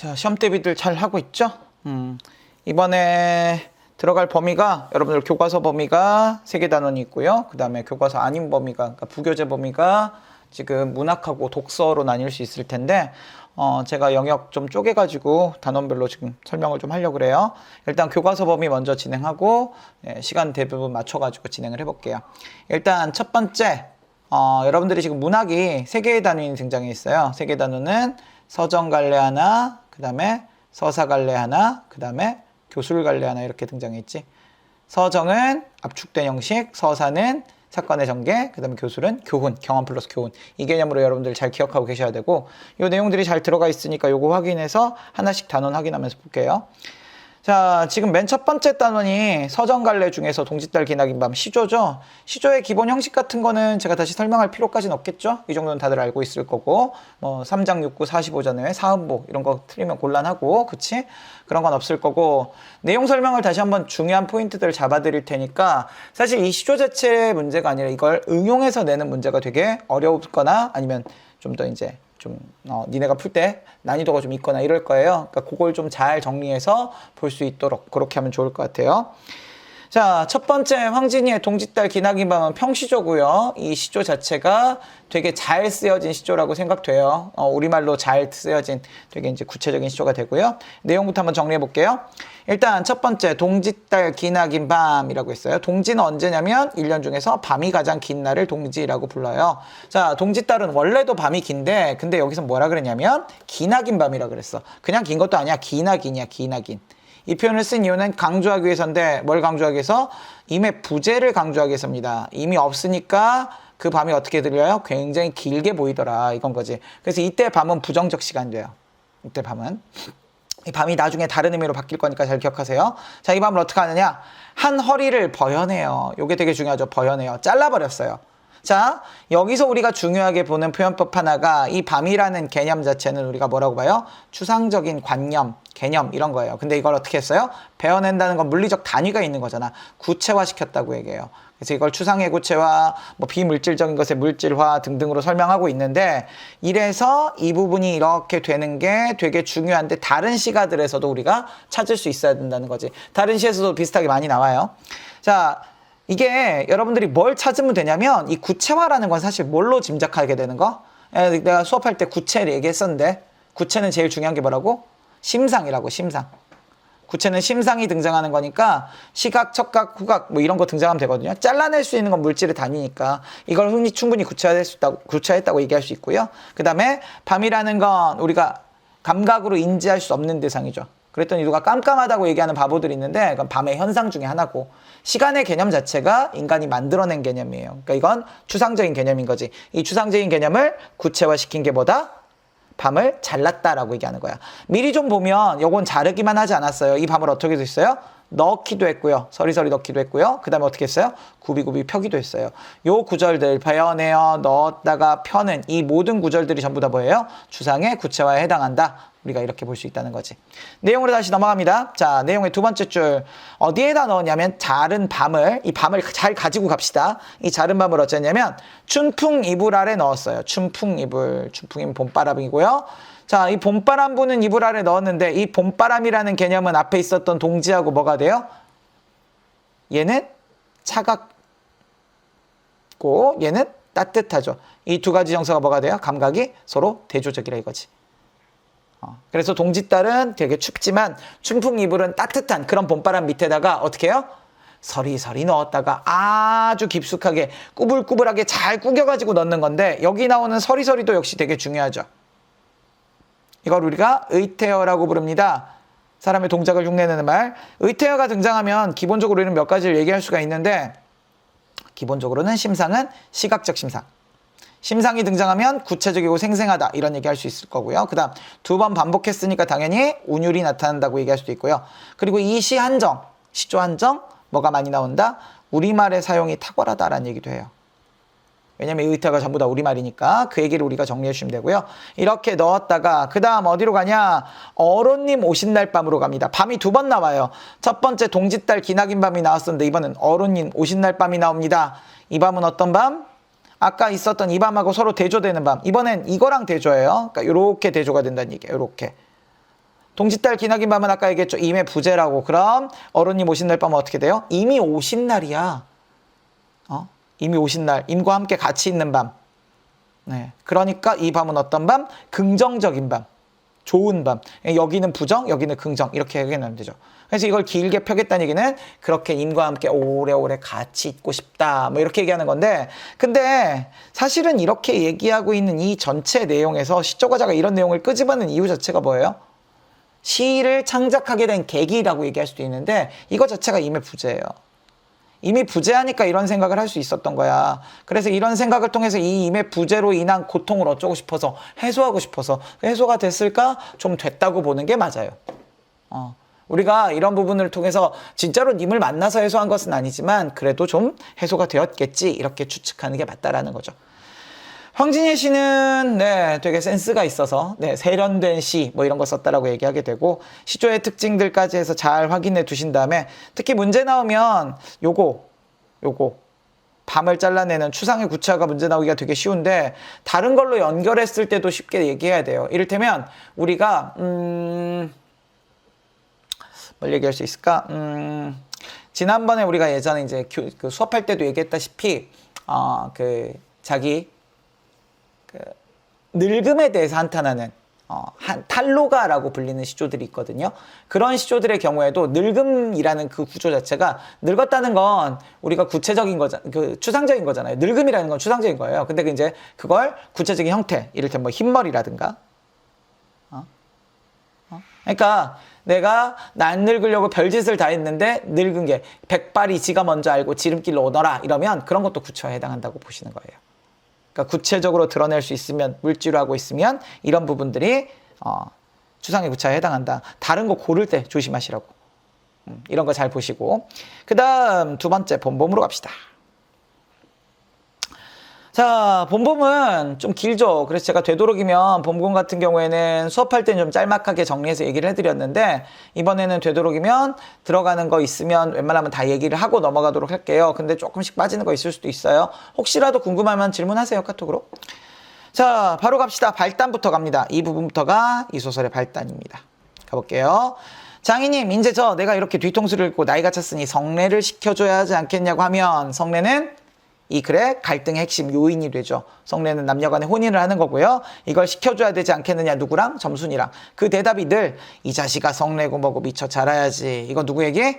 자, 시험 대비들 잘 하고 있죠? 이번에 들어갈 범위가 여러분들 교과서 범위가 3개 단원이 있고요. 그 다음에 교과서 아닌 범위가, 그러니까 부교재 범위가 지금 문학하고 독서로 나뉠 수 있을 텐데 제가 영역 좀 쪼개가지고 단원별로 지금 설명을 좀 하려고 그래요. 일단 교과서 범위 먼저 진행하고 시간 대부분 맞춰가지고 진행을 해볼게요. 일단 첫 번째 여러분들이 지금 문학이 3개의 단원이 등장해 있어요. 3개 단원은 서정 갈래 하나, 그 다음에 서사 갈래 하나, 그 다음에 교술 갈래 하나 이렇게 등장해 있지. 서정은 압축된 형식, 서사는 사건의 전개, 그 다음에 교술은 교훈, 경험 플러스 교훈. 이 개념으로 여러분들 잘 기억하고 계셔야 되고, 이 내용들이 잘 들어가 있으니까 요거 확인해서 하나씩 단원 확인하면서 볼게요. 자, 지금 맨 첫 번째 단원이 서정갈래 중에서 동짓달 기나긴 밤 시조죠. 시조의 기본 형식 같은 거는 제가 다시 설명할 필요까지는 없겠죠. 이 정도는 다들 알고 있을 거고, 뭐 3장 6구 45전에 사음보 이런 거 틀리면 곤란하고, 그치? 그런 건 없을 거고, 내용 설명을 다시 한번 중요한 포인트들을 잡아드릴 테니까, 사실 이 시조 자체의 문제가 아니라 이걸 응용해서 내는 문제가 되게 어렵거나 아니면 좀 더 이제 니네가 풀 때 난이도가 좀 있거나 이럴 거예요. 그러니까 그걸 좀 잘 정리해서 볼 수 있도록 그렇게 하면 좋을 것 같아요. 자, 첫 번째 황진이의 동짓달 기나긴 밤은 평시조고요. 이 시조 자체가 되게 잘 쓰여진 시조라고 생각돼요. 우리말로 잘 쓰여진 되게 이제 구체적인 시조가 되고요. 내용부터 한번 정리해 볼게요. 일단 첫 번째 동짓달 기나긴 밤이라고 했어요. 동지는 언제냐면 1년 중에서 밤이 가장 긴 날을 동지라고 불러요. 자, 동짓달은 원래도 밤이 긴데 근데 여기서 뭐라 그랬냐면 기나긴 밤이라 그랬어. 그냥 긴 것도 아니야. 기나긴이야. 기나긴. 이 표현을 쓴 이유는 강조하기 위해서인데 뭘 강조하기 위해서? 임의 부재를 강조하기 위해서입니다. 임이 없으니까 그 밤이 어떻게 들려요? 굉장히 길게 보이더라 이건 거지. 그래서 이때 밤은 부정적 시간이에요. 이때 밤은. 이 밤이 나중에 다른 의미로 바뀔 거니까 잘 기억하세요. 자, 이 밤을 어떻게 하느냐? 한 허리를 버여내요. 이게 되게 중요하죠. 버여내요. 잘라버렸어요. 자, 여기서 우리가 중요하게 보는 표현법 하나가 이 밤이라는 개념 자체는 우리가 뭐라고 봐요? 추상적인 관념, 개념 이런 거예요. 근데 이걸 어떻게 했어요? 베어낸다는 건 물리적 단위가 있는 거잖아. 구체화시켰다고 얘기해요. 그래서 이걸 추상의 구체화, 뭐 비물질적인 것의 물질화 등등으로 설명하고 있는데 이래서 이 부분이 이렇게 되는 게 되게 중요한데 다른 시가들에서도 우리가 찾을 수 있어야 된다는 거지. 다른 시에서도 비슷하게 많이 나와요. 자, 이게 여러분들이 뭘 찾으면 되냐면 이 구체화라는 건 사실 뭘로 짐작하게 되는 거? 내가 수업할 때 구체를 얘기했었는데 구체는 제일 중요한 게 뭐라고? 심상이라고. 심상. 구체는 심상이 등장하는 거니까 시각, 촉각, 후각 뭐 이런 거 등장하면 되거든요. 잘라낼 수 있는 건 물질의 단위니까 이걸 충분히 구체화했다고 얘기할 수 있고요. 그 다음에 밤이라는 건 우리가 감각으로 인지할 수 없는 대상이죠. 그랬더니 누가 깜깜하다고 얘기하는 바보들이 있는데 그건 밤의 현상 중에 하나고 시간의 개념 자체가 인간이 만들어낸 개념이에요. 그러니까 이건 추상적인 개념인 거지. 이 추상적인 개념을 구체화시킨 게 뭐다? 밤을 잘랐다라고 얘기하는 거야. 미리 좀 보면 요건 자르기만 하지 않았어요. 이 밤을 어떻게 했어요? 넣기도 했고요. 서리서리 넣기도 했고요. 그 다음에 어떻게 했어요? 굽이굽이 펴기도 했어요. 요 구절들 베어내어 넣었다가 펴는 이 모든 구절들이 전부 다 뭐예요? 추상의 구체화에 해당한다. 우리가 이렇게 볼 수 있다는 거지. 내용으로 다시 넘어갑니다. 자, 내용의 두 번째 줄 어디에다 넣었냐면 자른 밤을, 이 밤을 잘 가지고 갑시다. 이 자른 밤을 어쩌냐면 춘풍 이불 아래 넣었어요. 춘풍 이불, 춘풍이면 봄바람이고요. 자, 이 봄바람 부는 이불 아래 넣었는데 이 봄바람이라는 개념은 앞에 있었던 동지하고 뭐가 돼요? 얘는 차갑고 얘는 따뜻하죠. 이 두 가지 정서가 뭐가 돼요? 감각이 서로 대조적이라 이거지. 그래서 동짓달은 되게 춥지만 춘풍 이불은 따뜻한 그런 봄바람 밑에다가 어떻게 해요? 서리서리 넣었다가 아주 깊숙하게 꾸불꾸불하게 잘 구겨가지고 넣는 건데 여기 나오는 서리서리도 역시 되게 중요하죠. 이걸 우리가 의태어라고 부릅니다. 사람의 동작을 흉내내는 말. 의태어가 등장하면 기본적으로 우리는 몇 가지를 얘기할 수가 있는데 기본적으로는 심상은 시각적 심상. 심상이 등장하면 구체적이고 생생하다 이런 얘기할 수 있을 거고요. 그 다음 2번 반복했으니까 당연히 운율이 나타난다고 얘기할 수도 있고요. 그리고 이 시 한정, 시조 한정 뭐가 많이 나온다? 우리말의 사용이 탁월하다라는 얘기도 해요. 왜냐면 이 의태어가 전부 다 우리말이니까 그 얘기를 우리가 정리해 주시면 되고요. 이렇게 넣었다가 그 다음 어디로 가냐? 어른님 오신 날 밤으로 갑니다. 밤이 2번 나와요. 첫 번째 동짓달 기나긴 밤이 나왔었는데 이번엔 어른님 오신 날 밤이 나옵니다. 이 밤은 어떤 밤? 아까 있었던 이 밤하고 서로 대조되는 밤. 이번엔 이거랑 대조예요. 그러니까 이렇게 대조가 된다는 얘기예요. 이렇게. 동짓달 기나긴 밤은 아까 얘기했죠. 임의 부재라고. 그럼 어른님 오신 날 밤은 어떻게 돼요? 임이 오신 날이야. 임이 오신 날. 임과 함께 같이 있는 밤. 네. 그러니까 이 밤은 어떤 밤? 긍정적인 밤. 좋은 밤. 여기는 부정, 여기는 긍정. 이렇게 얘기하면 되죠. 그래서 이걸 길게 펴겠다는 얘기는 그렇게 임과 함께 오래오래 같이 있고 싶다. 뭐 이렇게 얘기하는 건데, 근데 사실은 이렇게 얘기하고 있는 이 전체 내용에서 시조가자가 이런 내용을 끄집어낸 이유 자체가 뭐예요? 시를 창작하게 된 계기라고 얘기할 수도 있는데, 이거 자체가 임의 부재예요. 이미 부재하니까 이런 생각을 할 수 있었던 거야. 그래서 이런 생각을 통해서 이 임의 부재로 인한 고통을 어쩌고 싶어서, 해소하고 싶어서 해소가 됐을까? 좀 됐다고 보는 게 맞아요. 우리가 이런 부분을 통해서 진짜로 님을 만나서 해소한 것은 아니지만 그래도 좀 해소가 되었겠지, 이렇게 추측하는 게 맞다라는 거죠. 황진예 씨는 되게 센스가 있어서 세련된 시 뭐 이런 거 썼다라고 얘기하게 되고, 시조의 특징들까지 해서 잘 확인해 두신 다음에 특히 문제 나오면 요거 밤을 잘라내는 추상의 구체화가 문제 나오기가 되게 쉬운데, 다른 걸로 연결했을 때도 쉽게 얘기해야 돼요. 이를테면 우리가 뭘 얘기할 수 있을까? 지난번에 우리가 예전에 이제 수업할 때도 얘기했다시피 자기 늙음에 대해서 한탄하는 탈로가라고 불리는 시조들이 있거든요. 그런 시조들의 경우에도 늙음이라는 그 구조 자체가, 늙었다는 건 우리가 구체적인 거잖아요. 추상적인 거잖아요. 늙음이라는 건 추상적인 거예요. 근데 이제 그걸 구체적인 형태, 이를테면 뭐 흰머리라든가, 그러니까 내가 난 늙으려고 별짓을 다 했는데 늙은 게 백발이 지가 먼저 알고 지름길로 오너라, 이러면 그런 것도 구체화에 해당한다고 보시는 거예요. 그러니까 구체적으로 드러낼 수 있으면, 물질로 하고 있으면 이런 부분들이 추상의 구체화에 해당한다. 다른 거 고를 때 조심하시라고. 이런 거 잘 보시고, 그 다음 두 번째 본범으로 갑시다. 자, 본범은 좀 길죠. 그래서 제가 되도록이면 본범 같은 경우에는 수업할 때는 좀 짤막하게 정리해서 얘기를 해드렸는데, 이번에는 되도록이면 들어가는 거 있으면 웬만하면 다 얘기를 하고 넘어가도록 할게요. 근데 조금씩 빠지는 거 있을 수도 있어요. 혹시라도 궁금하면 질문하세요, 카톡으로. 자, 바로 갑시다. 발단부터 갑니다. 이 부분부터가 이 소설의 발단입니다. 가볼게요. 장희님, 이제 내가 이렇게 뒤통수를 긁고 나이가 찼으니 성례를 시켜줘야 하지 않겠냐고 하면, 성례는 이 글의 갈등의 핵심 요인이 되죠. 성례는 남녀간의 혼인을 하는 거고요. 이걸 시켜줘야 되지 않겠느냐, 누구랑? 점순이랑. 그 대답이 늘 이 자식아 성례고 뭐고 미쳐 자라야지. 이거 누구 얘기?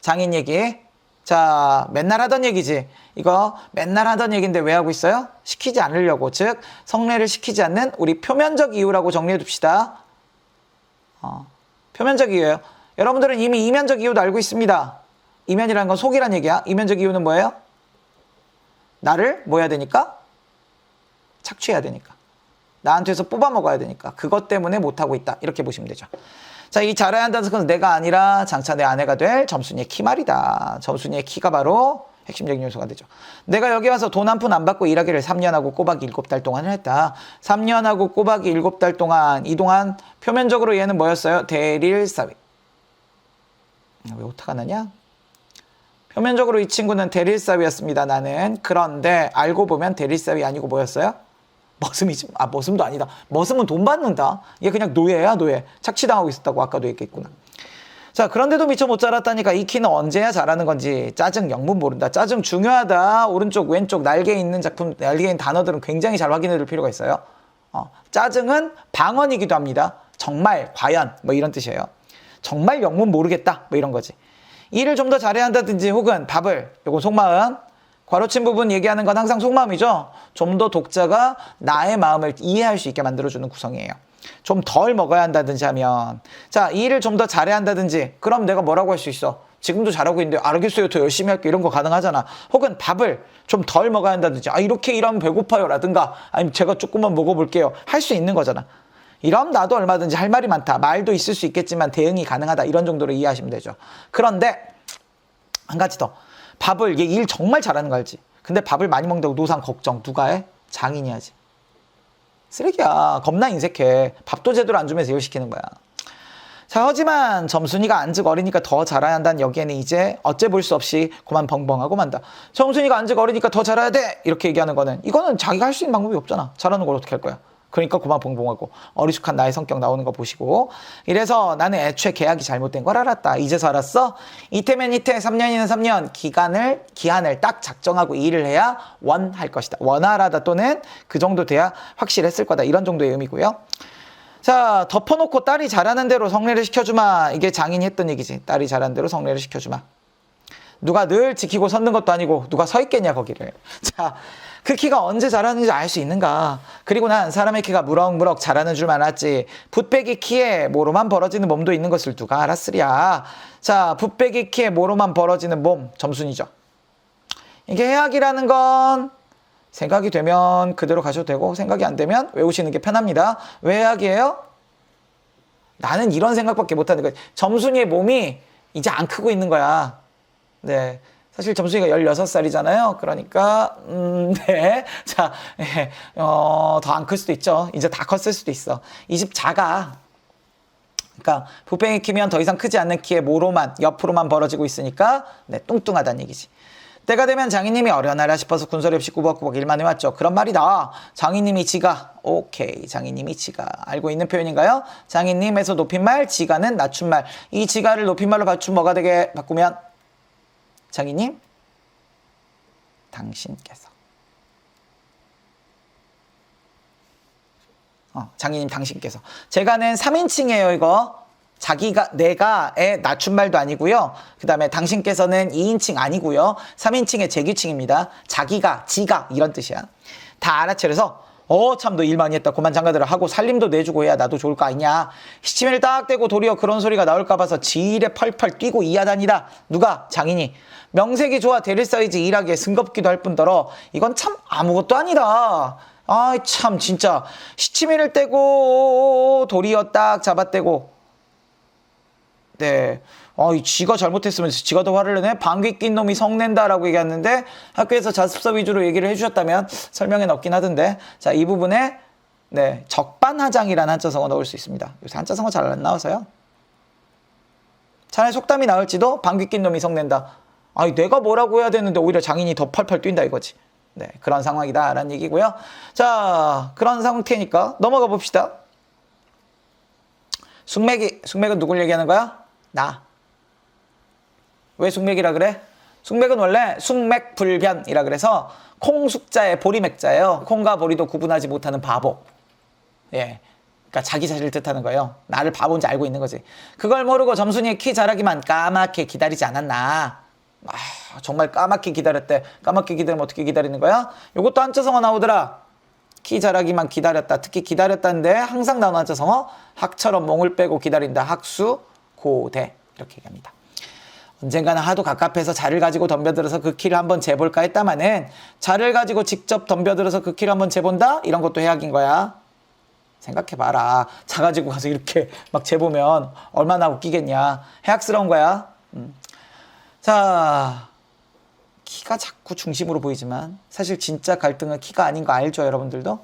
장인 얘기. 자, 맨날 하던 얘기지. 이거 맨날 하던 얘기인데 왜 하고 있어요? 시키지 않으려고. 즉 성례를 시키지 않는 우리 표면적 이유라고 정리해 둡시다. 표면적 이유예요. 여러분들은 이미 이면적 이유도 알고 있습니다. 이면이라는 건 속이란 얘기야. 이면적 이유는 뭐예요? 나를 뭐 해야 되니까? 착취해야 되니까. 나한테서 뽑아 먹어야 되니까. 그것 때문에 못하고 있다. 이렇게 보시면 되죠. 자, 이 잘해야 한다는 것은 내가 아니라 장차 내 아내가 될 점순이의 키 말이다. 점순이의 키가 바로 핵심적인 요소가 되죠. 내가 여기 와서 돈 한 푼 안 받고 일하기를 3년하고 꼬박이 7달 동안을 했다. 3년하고 꼬박이 7달 동안, 이 동안 표면적으로 얘는 뭐였어요? 대릴사위. 왜 오타가 나냐? 표면적으로 이 친구는 대릴사위였습니다. 나는. 그런데 알고 보면 대릴사위 아니고 뭐였어요? 머슴이지. 머슴도 아니다. 머슴은 돈 받는다. 얘 그냥 노예야, 노예. 착취당하고 있었다고 아까도 얘기했구나. 자, 그런데도 미처 못 자랐다니까 이 키는 언제야 자라는 건지. 짜증 영문 모른다. 짜증 중요하다. 오른쪽 왼쪽 날개에 있는 작품, 날개에 있는 단어들은 굉장히 잘 확인해 둘 필요가 있어요. 짜증은 방언이기도 합니다. 정말, 과연 뭐 이런 뜻이에요. 정말 영문 모르겠다 뭐 이런 거지. 일을 좀 더 잘해야 한다든지, 혹은 밥을, 요건 속마음, 괄호친 부분 얘기하는 건 항상 속마음이죠. 좀 더 독자가 나의 마음을 이해할 수 있게 만들어주는 구성이에요. 좀 덜 먹어야 한다든지 하면, 자, 이 일을 좀 더 잘해야 한다든지, 그럼 내가 뭐라고 할 수 있어? 지금도 잘하고 있는데 알겠어요, 더 열심히 할게, 이런 거 가능하잖아. 혹은 밥을 좀 덜 먹어야 한다든지, 이렇게 일하면 배고파요 라든가, 아니면 제가 조금만 먹어볼게요, 할 수 있는 거잖아. 이러면 나도 얼마든지 할 말이 많다. 말도 있을 수 있겠지만 대응이 가능하다. 이런 정도로 이해하시면 되죠. 그런데 한 가지 더. 밥을, 얘 일 정말 잘하는 거 알지? 근데 밥을 많이 먹는다고 노상 걱정 누가 해? 장인이 하지. 쓰레기야. 겁나 인색해. 밥도 제대로 안 주면서 일 시키는 거야. 자, 하지만 점순이가 안즉 어리니까 더 잘해야 한다는 여기에는 이제 어째 볼 수 없이 그만 벙벙하고 만다. 점순이가 안즉 어리니까 더 잘해야 돼. 이렇게 얘기하는 거는, 이거는 자기가 할 수 있는 방법이 없잖아. 잘하는 걸 어떻게 할 거야? 그러니까 그만 봉봉하고 어리숙한 나의 성격 나오는 거 보시고. 이래서 나는 애초에 계약이 잘못된 걸 알았다. 이제서 알았어? 이태면 이태, 3년이면 3년. 기한을 딱 작정하고 일을 해야 원할 것이다. 원활하다 또는 그 정도 돼야 확실했을 거다. 이런 정도의 의미고요. 자, 덮어놓고 딸이 잘하는 대로 성례를 시켜주마. 이게 장인이 했던 얘기지. 딸이 잘하는 대로 성례를 시켜주마. 누가 늘 지키고 섰는 것도 아니고 누가 서 있겠냐 거기를. 자, 그 키가 언제 자라는지 알 수 있는가. 그리고 난 사람의 키가 무럭무럭 자라는 줄만 알았지 붓배기 키에 모로만 벌어지는 몸도 있는 것을 누가 알았으랴. 자, 붓배기 키에 모로만 벌어지는 몸, 점순이죠. 이게 해악이라는 건 생각이 되면 그대로 가셔도 되고 생각이 안 되면 외우시는 게 편합니다. 왜 해악이에요? 나는 이런 생각밖에 못하는 거야. 점순이의 몸이 이제 안 크고 있는 거야. 네. 사실 점순이가 16살이잖아요. 그러니까, 네. 자, 더 안 클 수도 있죠. 이제 다 컸을 수도 있어. 이 집 작아. 그러니까, 붓뱅이 키면 더 이상 크지 않는 키에 모로만, 옆으로만 벌어지고 있으니까, 네, 뚱뚱하다는 얘기지. 때가 되면 장인님이 어려나라 싶어서 군소리 없이 꾸벅꾸벅 일만 해왔죠. 그런 말이다. 장인님이 지가. 오케이. 장인님이 지가. 알고 있는 표현인가요? 장인님에서 높임말, 지가는 낮춤말. 이 지가를 높임말로 뭐가 되게 바꾸면, 장인님, 당신께서. 장인님, 당신께서. 제가는 3인칭이에요, 이거. 내가의 낮춤말도 아니고요. 그 다음에 당신께서는 2인칭 아니고요. 3인칭의 제규칭입니다. 자기가, 지가 이런 뜻이야. 다 알아채려서 참 너 일 많이 했다. 그만 장가들어 하고 살림도 내주고 해야 나도 좋을 거 아니냐. 시치미를 딱 대고 도리어 그런 소리가 나올까 봐서 지일에 펄펄 뛰고 이하다니다. 누가? 장인이. 명색이 좋아 대를 쌓이지 일하기에 승겁기도 할 뿐더러 이건 참 아무것도 아니다. 아이 참 진짜 시치미를 떼고 도리어 딱 잡아떼고 네. 지가 잘못했으면 지가 더 화를 내네? 방귀 낀 놈이 성낸다라고 얘기했는데 학교에서 자습서 위주로 얘기를 해주셨다면 설명에 넣긴 하던데 자, 이 부분에 네, 적반하장이라는 한자성어 넣을 수 있습니다. 요새 한자성어 잘 안 나와서요. 차라리 속담이 나올지도 방귀 낀 놈이 성낸다. 내가 뭐라고 해야 되는데 오히려 장인이 더 펄펄 뛴다 이거지. 네, 그런 상황이다 라는 얘기고요. 자, 그런 상태니까 넘어가 봅시다. 숙맥은 누굴 얘기하는 거야? 나. 왜 숙맥이라 그래? 숙맥은 원래 숙맥불변이라 그래서 콩숙자의 보리맥자예요. 콩과 보리도 구분하지 못하는 바보. 예. 그러니까 자기 자신을 뜻하는 거예요. 나를 바보인지 알고 있는 거지. 그걸 모르고 점순이의 키 자라기만 까맣게 기다리지 않았나. 정말 까맣게 기다렸대. 까맣게 기다리면 어떻게 기다리는 거야? 요것도 한자성어 나오더라. 키 자라기만 기다렸다. 특히 기다렸다는데 항상 나오는 한자성어. 학처럼 몽을 빼고 기다린다. 학수, 고대. 이렇게 얘기합니다. 언젠가는 하도 갑갑해서 자를 가지고 덤벼들어서 그 키를 한번 재볼까 했다마는 자를 가지고 직접 덤벼들어서 그 키를 한번 재본다? 이런 것도 해악인 거야. 생각해봐라. 자 가지고 가서 이렇게 막 재보면 얼마나 웃기겠냐. 해악스러운 거야. 자, 키가 자꾸 중심으로 보이지만 사실 진짜 갈등은 키가 아닌 거 알죠, 여러분들도?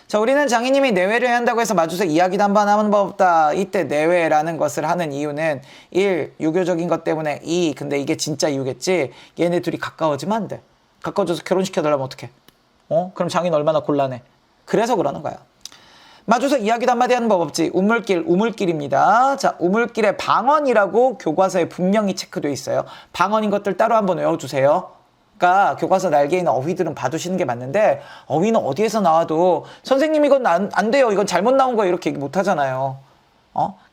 자, 우리는 장인님이 내외를 해야 한다고 해서 마주서 이야기도 한번 하는 법 없다. 이때 내외라는 것을 하는 이유는 1. 유교적인 것 때문에 2. 근데 이게 진짜 이유겠지. 얘네 둘이 가까워지면 안 돼. 가까워져서 결혼시켜달라면 어떡해? 그럼 장인 얼마나 곤란해. 그래서 그러는 거야. 마주서 이야기도 한마디 하는 법 없지. 우물길입니다. 자, 우물길에 방언이라고 교과서에 분명히 체크되어 있어요. 방언인 것들 따로 한번 외워주세요. 그러니까 교과서 날개에 있는 어휘들은 봐두시는 게 맞는데 어휘는 어디에서 나와도 선생님 이건 안 돼요. 이건 잘못 나온 거예요. 이렇게 얘기 못 하잖아요.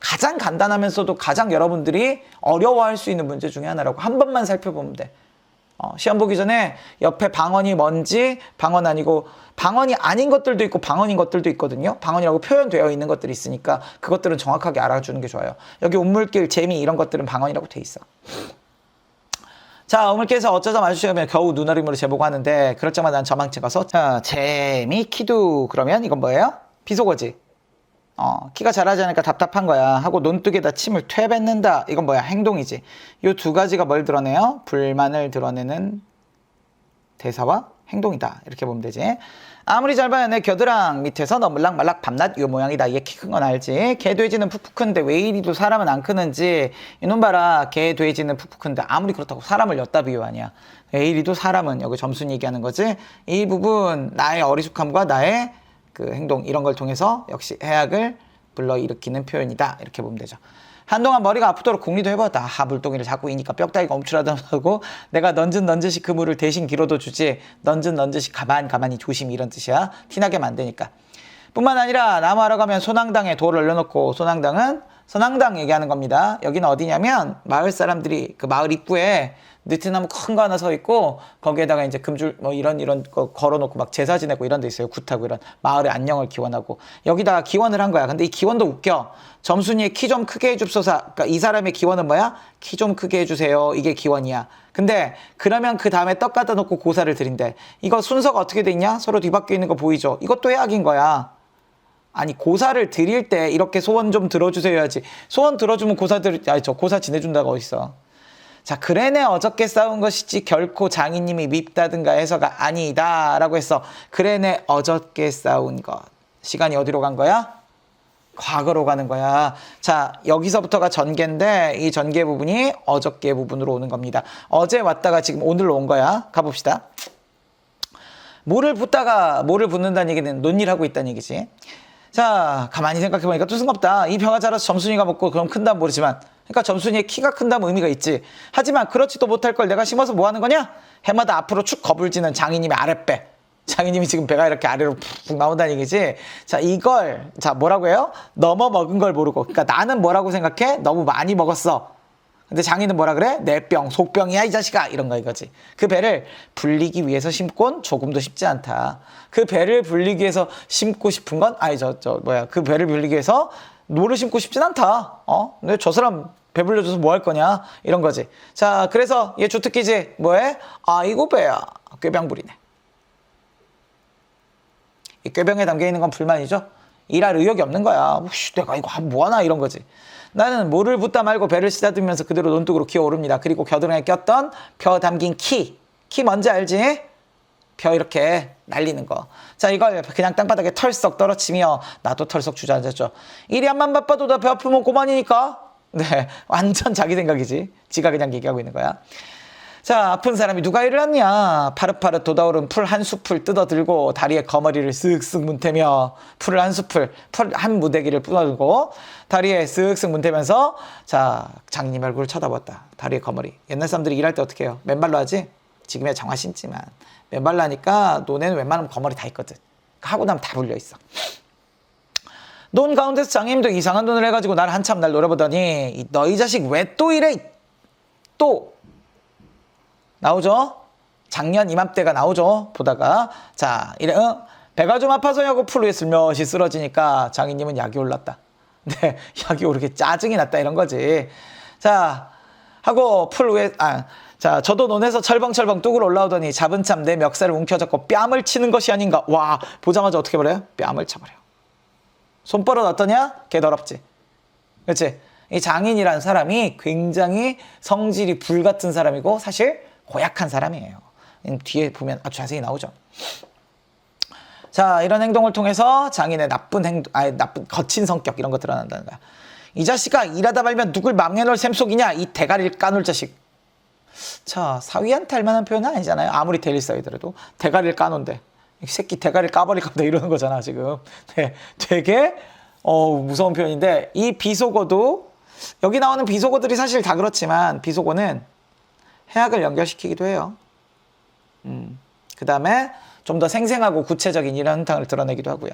가장 간단하면서도 가장 여러분들이 어려워할 수 있는 문제 중에 하나라고 한 번만 살펴보면 돼. 시험 보기 전에 옆에 방언이 뭔지 방언 아니고 방언이 아닌 것들도 있고 방언인 것들도 있거든요. 방언이라고 표현되어 있는 것들이 있으니까 그것들은 정확하게 알아주는 게 좋아요. 여기 우물길, 재미 이런 것들은 방언이라고 돼 있어. 자, 우물길에서 어쩌다 마주치면 겨우 눈어림으로 재보고 하는데 그럴 적마다 난 저만 찍어서 자, 재미 키도 그러면 이건 뭐예요? 비속어지. 키가 자라지 않으니까 답답한 거야 하고 논뚝에다 침을 퇴뱉는다. 이건 뭐야? 행동이지. 요 두 가지가 뭘 드러내요? 불만을 드러내는 대사와 행동이다. 이렇게 보면 되지. 아무리 잘 봐야 내 겨드랑 밑에서 너물락말락 밤낮 요 모양이다. 얘 키 큰 건 알지? 개 돼지는 푹푹 큰데 왜 이리도 사람은 안 크는지. 이놈 봐라. 개 돼지는 푹푹 큰데 아무리 그렇다고 사람을 엿다 비유하냐. 왜 이리도 사람은 여기 점순이 얘기하는 거지. 이 부분 나의 어리숙함과 나의 그 행동 이런 걸 통해서 역시 해악을 불러일으키는 표현이다. 이렇게 보면 되죠. 한동안 머리가 아프도록 궁리도 해봤다. 물동이를 자꾸 이니까 뼈다귀가 움츠러들고 내가 넌짓 그 물을 대신 기로도 주지. 넌짓 가만히 조심 이런 뜻이야. 티나게 만드니까. 뿐만 아니라 나무하러 가면 소낭당에 돌을 올려놓고 선앙당 얘기하는 겁니다. 여기는 어디냐면 마을 사람들이 그 마을 입구에 느티나무 큰 거 하나 서 있고 거기에다가 이제 금줄 뭐 이런 거 걸어놓고 막 제사 지내고 이런 데 있어요. 굿하고 이런 마을의 안녕을 기원하고 여기다가 기원을 한 거야. 근데 이 기원도 웃겨. 점순이의 키 좀 크게 해줍소서. 그러니까 이 사람의 기원은 뭐야? 키 좀 크게 해주세요. 이게 기원이야. 근데 그러면 그 다음에 떡 갖다 놓고 고사를 드린대. 이거 순서가 어떻게 돼 있냐? 서로 뒤바뀌어 있는 거 보이죠? 이것도 해악인 거야. 아니 고사를 드릴 때 이렇게 소원 좀 들어주세요 해야지. 소원 들어주면 저 고사 지내준다가 어딨어. 자, 그래네 어저께 싸운 것이지 결코 장인님이 밉다든가 해서가 아니다 라고 했어. 그래네 어저께 싸운 것. 시간이 어디로 간 거야? 과거로 가는 거야. 자, 여기서부터가 전개인데 이 전개 부분이 어저께 부분으로 오는 겁니다. 어제 왔다가 지금 오늘로 온 거야. 가봅시다. 모를 붓다가 모를 붓는다는 얘기는 논일하고 있다는 얘기지. 자, 가만히 생각해보니까 또 승없다. 이 벼가 자라서 점순이가 먹고 그럼 큰다면 모르지만 그러니까 점순이의 키가 큰다면 의미가 있지. 하지만 그렇지도 못할 걸 내가 심어서 뭐 하는 거냐? 해마다 앞으로 축 거불지는 장인님의 아랫배. 장인님이 지금 배가 이렇게 아래로 푹 나온다는 얘기지. 자, 이걸 자 뭐라고 해요? 넘어 먹은 걸 모르고. 그러니까 나는 뭐라고 생각해? 너무 많이 먹었어. 근데 장인은 뭐라 그래? 내 병, 속병이야 이 자식아 이런 거 이거지. 그 배를 불리기 위해서 심곤 조금도 쉽지 않다. 그 배를 불리기 위해서 심고 싶은 건 그 배를 불리기 위해서 노를 심고 싶진 않다. 근데 저 사람 배불려줘서 뭐 할 거냐 이런 거지. 자, 그래서 얘 주특기지. 뭐해? 아이고 배야 꾀병 부리네. 이 꾀병에 담겨 있는 건 불만이죠. 일할 의욕이 없는 거야. 내가 이거 뭐 하나 이런 거지. 나는 모를 붓다 말고 배를 쓰다듬으면서 그대로 논둑으로 기어오릅니다. 그리고 겨드랑이에 꼈던 벼 담긴 키 뭔지 알지? 벼 이렇게 날리는 거. 자, 이걸 그냥 땅바닥에 털썩 떨어치며 나도 털썩 주저앉았죠. 일이 한만 바빠도 나 배 아프면 고만이니까. 네, 완전 자기 생각이지. 지가 그냥 얘기하고 있는 거야. 자, 아픈 사람이 누가 일을 했냐? 파릇파릇 돋아오른 풀 한 숲을 뜯어들고 다리에 거머리를 쓱쓱 문태며 풀을 한 숲을 풀 한 무대기를 뿌려들고 다리에 쓱쓱 문태면서 자, 장님 얼굴을 쳐다봤다. 다리에 거머리. 옛날 사람들이 일할 때 어떻게 해요? 맨발로 하지? 지금의 장화 신지만 맨발로 하니까 논에는 웬만하면 거머리 다 있거든. 하고 나면 다 불려있어. 논 가운데서 장님도 이상한 눈을 해가지고 날 한참 날 노려보더니 너 이 자식 왜 또 이래? 또 나오죠? 작년 이맘때가 나오죠? 보다가 자 이래 배가 좀 아파서냐고 풀 위에 슬며시 쓰러지니까 장인님은 약이 올랐다. 네, 약이 오르게 짜증이 났다 이런 거지. 자 하고 풀 위에 자 저도 논에서 철벙철벙 뚝을 올라오더니 잡은 참 내 멱살을 움켜잡고 뺨을 치는 것이 아닌가. 와 보자마자 어떻게 버려요? 뺨을 쳐버려. 손버릇 어떠냐? 개 더럽지. 그렇지? 이 장인이라는 사람이 굉장히 성질이 불같은 사람이고 사실 고약한 사람이에요. 뒤에 보면 아주 자세히 나오죠. 자, 이런 행동을 통해서 장인의 나쁜 거친 성격 이런 거 드러난다는 거야. 이 자식아 일하다 말면 누굴 망해놓을 셈속이냐? 이 대가리를 까놓을 자식. 자, 사위한테 할 만한 표현은 아니잖아요. 아무리 데릴 사위더라도 대가리를 까놓은데 이 새끼 대가리를 까버릴 겁니다 이러는 거잖아 지금. 네, 되게 무서운 표현인데 이 비속어도 여기 나오는 비속어들이 사실 다 그렇지만 비속어는 해악을 연결시키기도 해요. 그 다음에 좀 더 생생하고 구체적인 이런 현상을 드러내기도 하고요.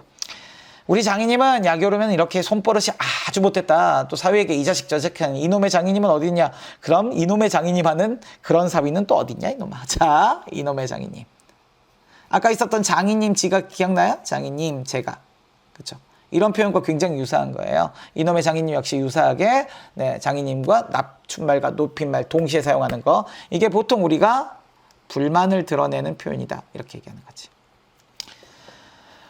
우리 장인님은 약이 오르면 이렇게 손버릇이 아주 못됐다. 또 사위에게 이 자식 저 자식 하는 이놈의 장인님은 어디 있냐? 그럼 이놈의 장인님 하는 그런 사위는 또 어디 있냐 이놈아. 자, 이놈의 장인님. 아까 있었던 장인님 지가 기억나요? 장인님 제가. 그렇죠? 이런 표현과 굉장히 유사한 거예요. 이놈의 장인님 역시 유사하게 네, 장인님과 낮춘말과 높임말 동시에 사용하는 거. 이게 보통 우리가 불만을 드러내는 표현이다. 이렇게 얘기하는 거지.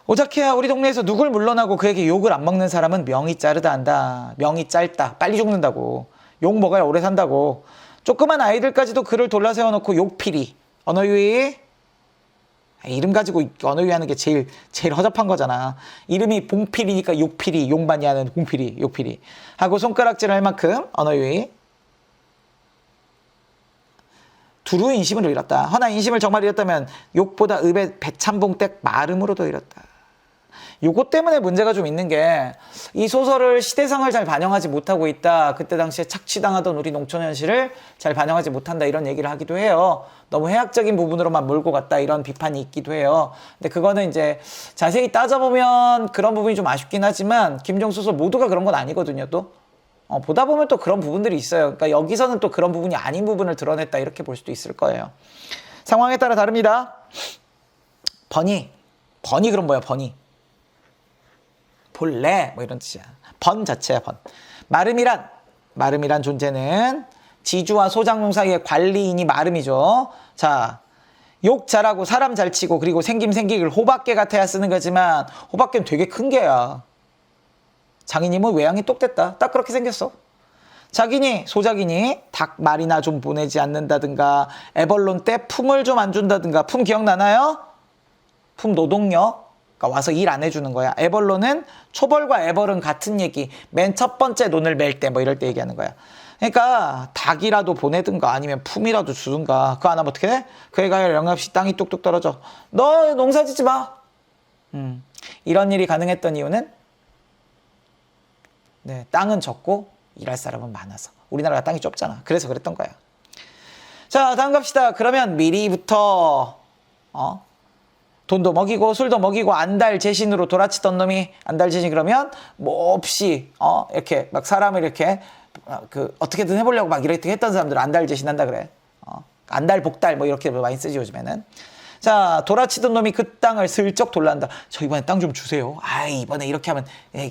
오자케야 우리 동네에서 누굴 물러나고 그에게 욕을 안 먹는 사람은 명이 자르다 한다. 명이 짧다. 빨리 죽는다고. 욕 먹어야 오래 산다고. 조그만 아이들까지도 그를 돌라 세워놓고 욕필이. 언어유희. 이름 가지고 언어유희 하는 게 제일 허접한 거잖아. 이름이 봉필이니까 욕필이. 욕 많이 하는 봉필이. 욕필이. 하고 손가락질을 할 만큼 언어유희. 두루 인심을 잃었다. 허나 인심을 정말 잃었다면 욕보다 읍의 배참봉댁 마름으로도 잃었다. 요것 때문에 문제가 좀 있는 게 이 소설을 시대상을 잘 반영하지 못하고 있다. 그때 당시에 착취당하던 우리 농촌 현실을 잘 반영하지 못한다. 이런 얘기를 하기도 해요. 너무 해학적인 부분으로만 몰고 갔다. 이런 비판이 있기도 해요. 근데 그거는 이제 자세히 따져보면 그런 부분이 좀 아쉽긴 하지만 김종 소설 모두가 그런 건 아니거든요. 또 보다 보면 또 그런 부분들이 있어요. 그러니까 여기서는 또 그런 부분이 아닌 부분을 드러냈다. 이렇게 볼 수도 있을 거예요. 상황에 따라 다릅니다. 번이 그럼 뭐야? 번이 본래 뭐 이런 뜻이야. 번 자체야. 번. 마름이란 존재는 지주와 소장농 사이의 관리인이 마름이죠. 자, 욕 잘하고 사람 잘 치고 그리고 생기길 호박개 같아야 쓰는 거지만 호박개는 되게 큰 개야. 장인님은 외양이 똑됐다. 딱 그렇게 생겼어. 소작이니 닭 말이나 좀 보내지 않는다든가 애벌론 때 품을 좀 안 준다든가. 품 기억나나요? 품 노동력. 그러니까 와서 일 안 해주는 거야. 애벌론은 초벌과 애벌은 같은 얘기. 맨 첫 번째 논을 맬 때 뭐 이럴 때 얘기하는 거야. 그러니까 닭이라도 보내든가 아니면 품이라도 주든가. 그거 안 하면 어떻게 돼? 그 애가 영합시 땅이 뚝뚝 떨어져. 너 농사 짓지 마. 이런 일이 가능했던 이유는 네, 땅은 적고 일할 사람은 많아서. 우리나라가 땅이 좁잖아. 그래서 그랬던 거야. 자, 다음 갑시다. 그러면 미리부터 돈도 먹이고 술도 먹이고 안달재신으로 돌아치던 놈이 안달재신 그러면 뭐 없이 이렇게 막 사람을 이렇게 어떻게든 해보려고 막 이렇게 했던 사람들은 안달재신한다 그래. 안달복달 뭐 이렇게 많이 쓰지 요즘에는. 자, 돌아치던 놈이 그 땅을 슬쩍 돌란다. 저 이번에 땅 좀 주세요. 이번에 이렇게 하면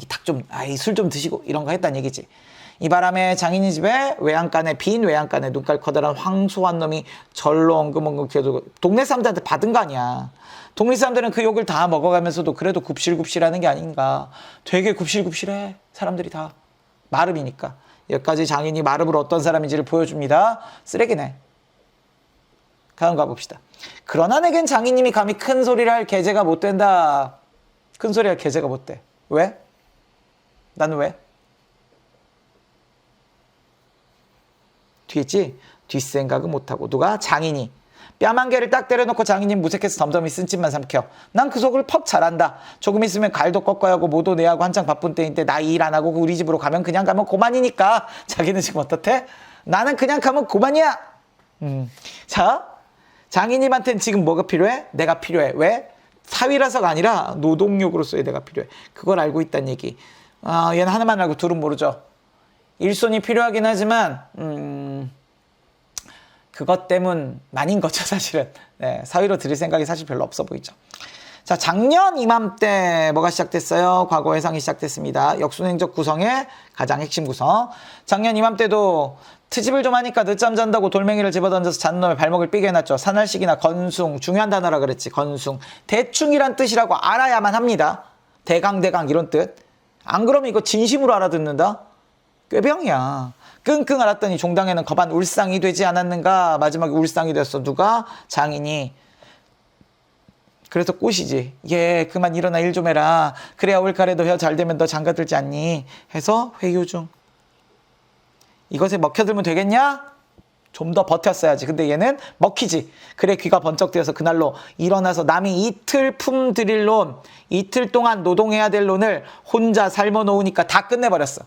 닭 좀 술 좀 드시고 이런 거 했다는 얘기지. 이 바람에 장인이 집에 빈 외양간에 눈깔 커다란 황소한 놈이 절로 엉금엉금 기어들고 동네 사람들한테 받은 거 아니야. 동네 사람들은 그 욕을 다 먹어가면서도 그래도 굽실굽실하는 게 아닌가. 되게 굽실굽실해. 사람들이 다. 마름이니까. 여기까지 장인이 마름으로 어떤 사람인지를 보여줍니다. 쓰레기네. 다음 가봅시다. 그러나 내겐 장인님이 감히 큰 소리를 할 계제가 못 된다. 큰 소리 할 계제가 못 돼. 왜? 나는 왜? 뒤에 있지? 뒷생각은 못하고. 누가? 장인이. 뺨 한 개를 딱 때려놓고 장인님 무색해서 덤덤히 쓴짓만 삼켜. 난 그 속을 퍽 잘한다. 조금 있으면 갈도 꺾어야 하고 모도 내야 하고 한창 바쁜 때인데 나 일 안 하고 우리 집으로 가면 그냥 가면 고만이니까. 자기는 지금 어떻대? 나는 그냥 가면 고만이야. 자, 장인님한테는 지금 뭐가 필요해? 내가 필요해. 왜? 사위라서가 아니라 노동력으로서의 내가 필요해. 그걸 알고 있다는 얘기. 얘는 하나만 알고 둘은 모르죠. 일손이 필요하긴 하지만 그것 때문만인 거죠, 사실은. 네, 사위로 드릴 생각이 사실 별로 없어 보이죠. 자, 작년 이맘때 뭐가 시작됐어요? 과거 회상이 시작됐습니다. 역순행적 구성의 가장 핵심 구성. 작년 이맘때도 트집을 좀 하니까 늦잠 잔다고 돌멩이를 집어던져서 잔놈의 발목을 삐게 해놨죠. 사날식이나 건숭, 중요한 단어라 그랬지. 건숭. 대충이란 뜻이라고 알아야만 합니다. 대강 이런 뜻. 안 그러면 이거 진심으로 알아듣는다? 꾀병이야. 끙끙 앓았더니 종당에는 거반 울상이 되지 않았는가. 마지막에 울상이 됐어. 누가? 장인이. 그래서 꽃이지. 그만 일어나 일 좀 해라. 그래야 올가래 너 혀 잘 되면 너 장가들지 않니? 해서 회유 중. 이것에 먹혀들면 되겠냐? 좀 더 버텼어야지. 근데 얘는 먹히지. 그래 귀가 번쩍 뜨여서 그날로 일어나서 남이 이틀 품 들일 론, 이틀 동안 노동해야 될 론을 혼자 삶아 놓으니까 다 끝내버렸어.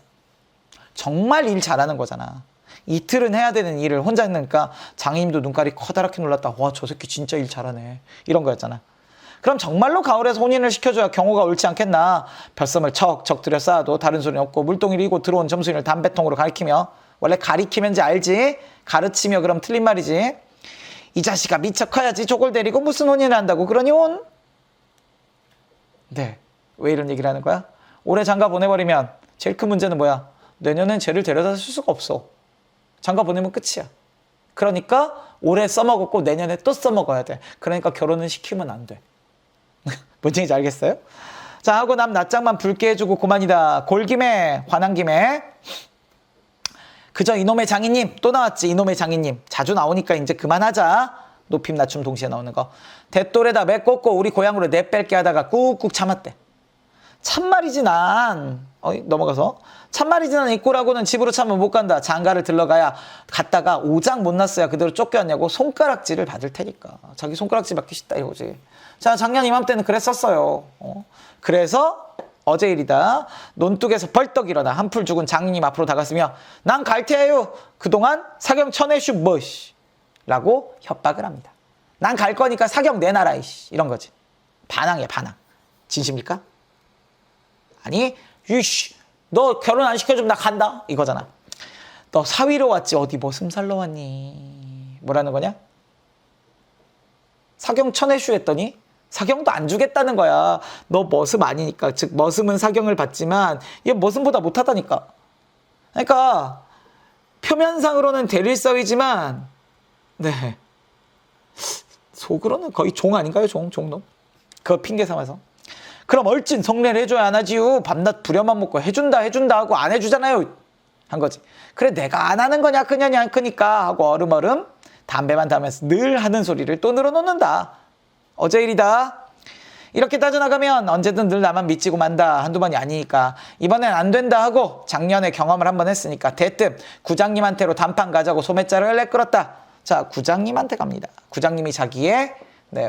정말 일 잘하는 거잖아. 이틀은 해야 되는 일을 혼자 했으니까 장인님도 눈깔이 커다랗게 놀랐다. 와, 저 새끼 진짜 일 잘하네. 이런 거였잖아. 그럼 정말로 가을에서 혼인을 시켜줘야 경호가 옳지 않겠나. 벼섬을 척척 들여 쌓아도 다른 소리는 없고 물동이를 이고 들어온 점수인을 담배통으로 가리키며. 원래 가리키면지 알지? 가르치며 그럼 틀린 말이지. 이 자식아 미쳐 커야지 저걸 데리고 무슨 혼인을 한다고 그러니 혼? 네. 왜 이런 얘기를 하는 거야? 올해 장가 보내버리면 제일 큰 문제는 뭐야? 내년엔 쟤를 데려다 쓸 수가 없어. 장가 보내면 끝이야. 그러니까 올해 써먹었고 내년에 또 써먹어야 돼. 그러니까 결혼은 시키면 안 돼. 뭔 얘기인지 알겠어요? 자, 하고 남 낯장만 붉게 해주고 고만이다. 골김에 화난 김에 그저 이놈의 장인님. 또 나왔지. 이놈의 장인님. 자주 나오니까 이제 그만하자. 높임 낮춤 동시에 나오는 거. 대돌에다 메꽂고 우리 고향으로 내뺄게 하다가 꾹꾹 참았대. 참말이지 난. 넘어가서. 참말이지 난 이 꼴하고는 집으로 참으면 못 간다. 장가를 들러가야 갔다가 오장 못 났어야 그대로 쫓겨왔냐고 손가락질을 받을 테니까. 자기 손가락질 받기 싫다 이거지. 자, 작년 이맘때는 그랬었어요. 그래서 어제 일이다. 논뚝에서 벌떡 일어나 한풀 죽은 장인님 앞으로 다가서며 난 갈테예요. 그동안 사경 쳐내슈 뭐시 라고 협박을 합니다. 난 갈 거니까 사경 내놔라 이씨. 이런 거지. 반항이야 반항. 진심일까? 아니 유씨 너 결혼 안 시켜주면 나 간다 이거잖아. 너 사위로 왔지 어디 머슴살러 왔니? 뭐라는 거냐? 사경 쳐내슈 했더니 사경도 안 주겠다는 거야. 너 머슴 아니니까. 즉 머슴은 사경을 받지만 얘 머슴보다 못하다니까. 그러니까 표면상으로는 대릴사위지만 네 속으로는 거의 종 아닌가요? 종놈. 그거 핑계 삼아서. 그럼 얼찐 성례를 해줘야 안 하지요. 밤낮 부려만 먹고 해준다 하고 안 해주잖아요. 한 거지. 그래 내가 안 하는 거냐 그냐냐 안 크니까 하고 얼음얼음 담배만 담으면서 늘 하는 소리를 또 늘어놓는다. 어제 일이다. 이렇게 따져나가면 언제든 늘 나만 미치고 만다. 한두 번이 아니니까 이번엔 안 된다 하고 작년에 경험을 한번 했으니까 대뜸 구장님한테로 단판 가자고 소매자를 내끌었다. 자 구장님한테 갑니다. 구장님이 자기의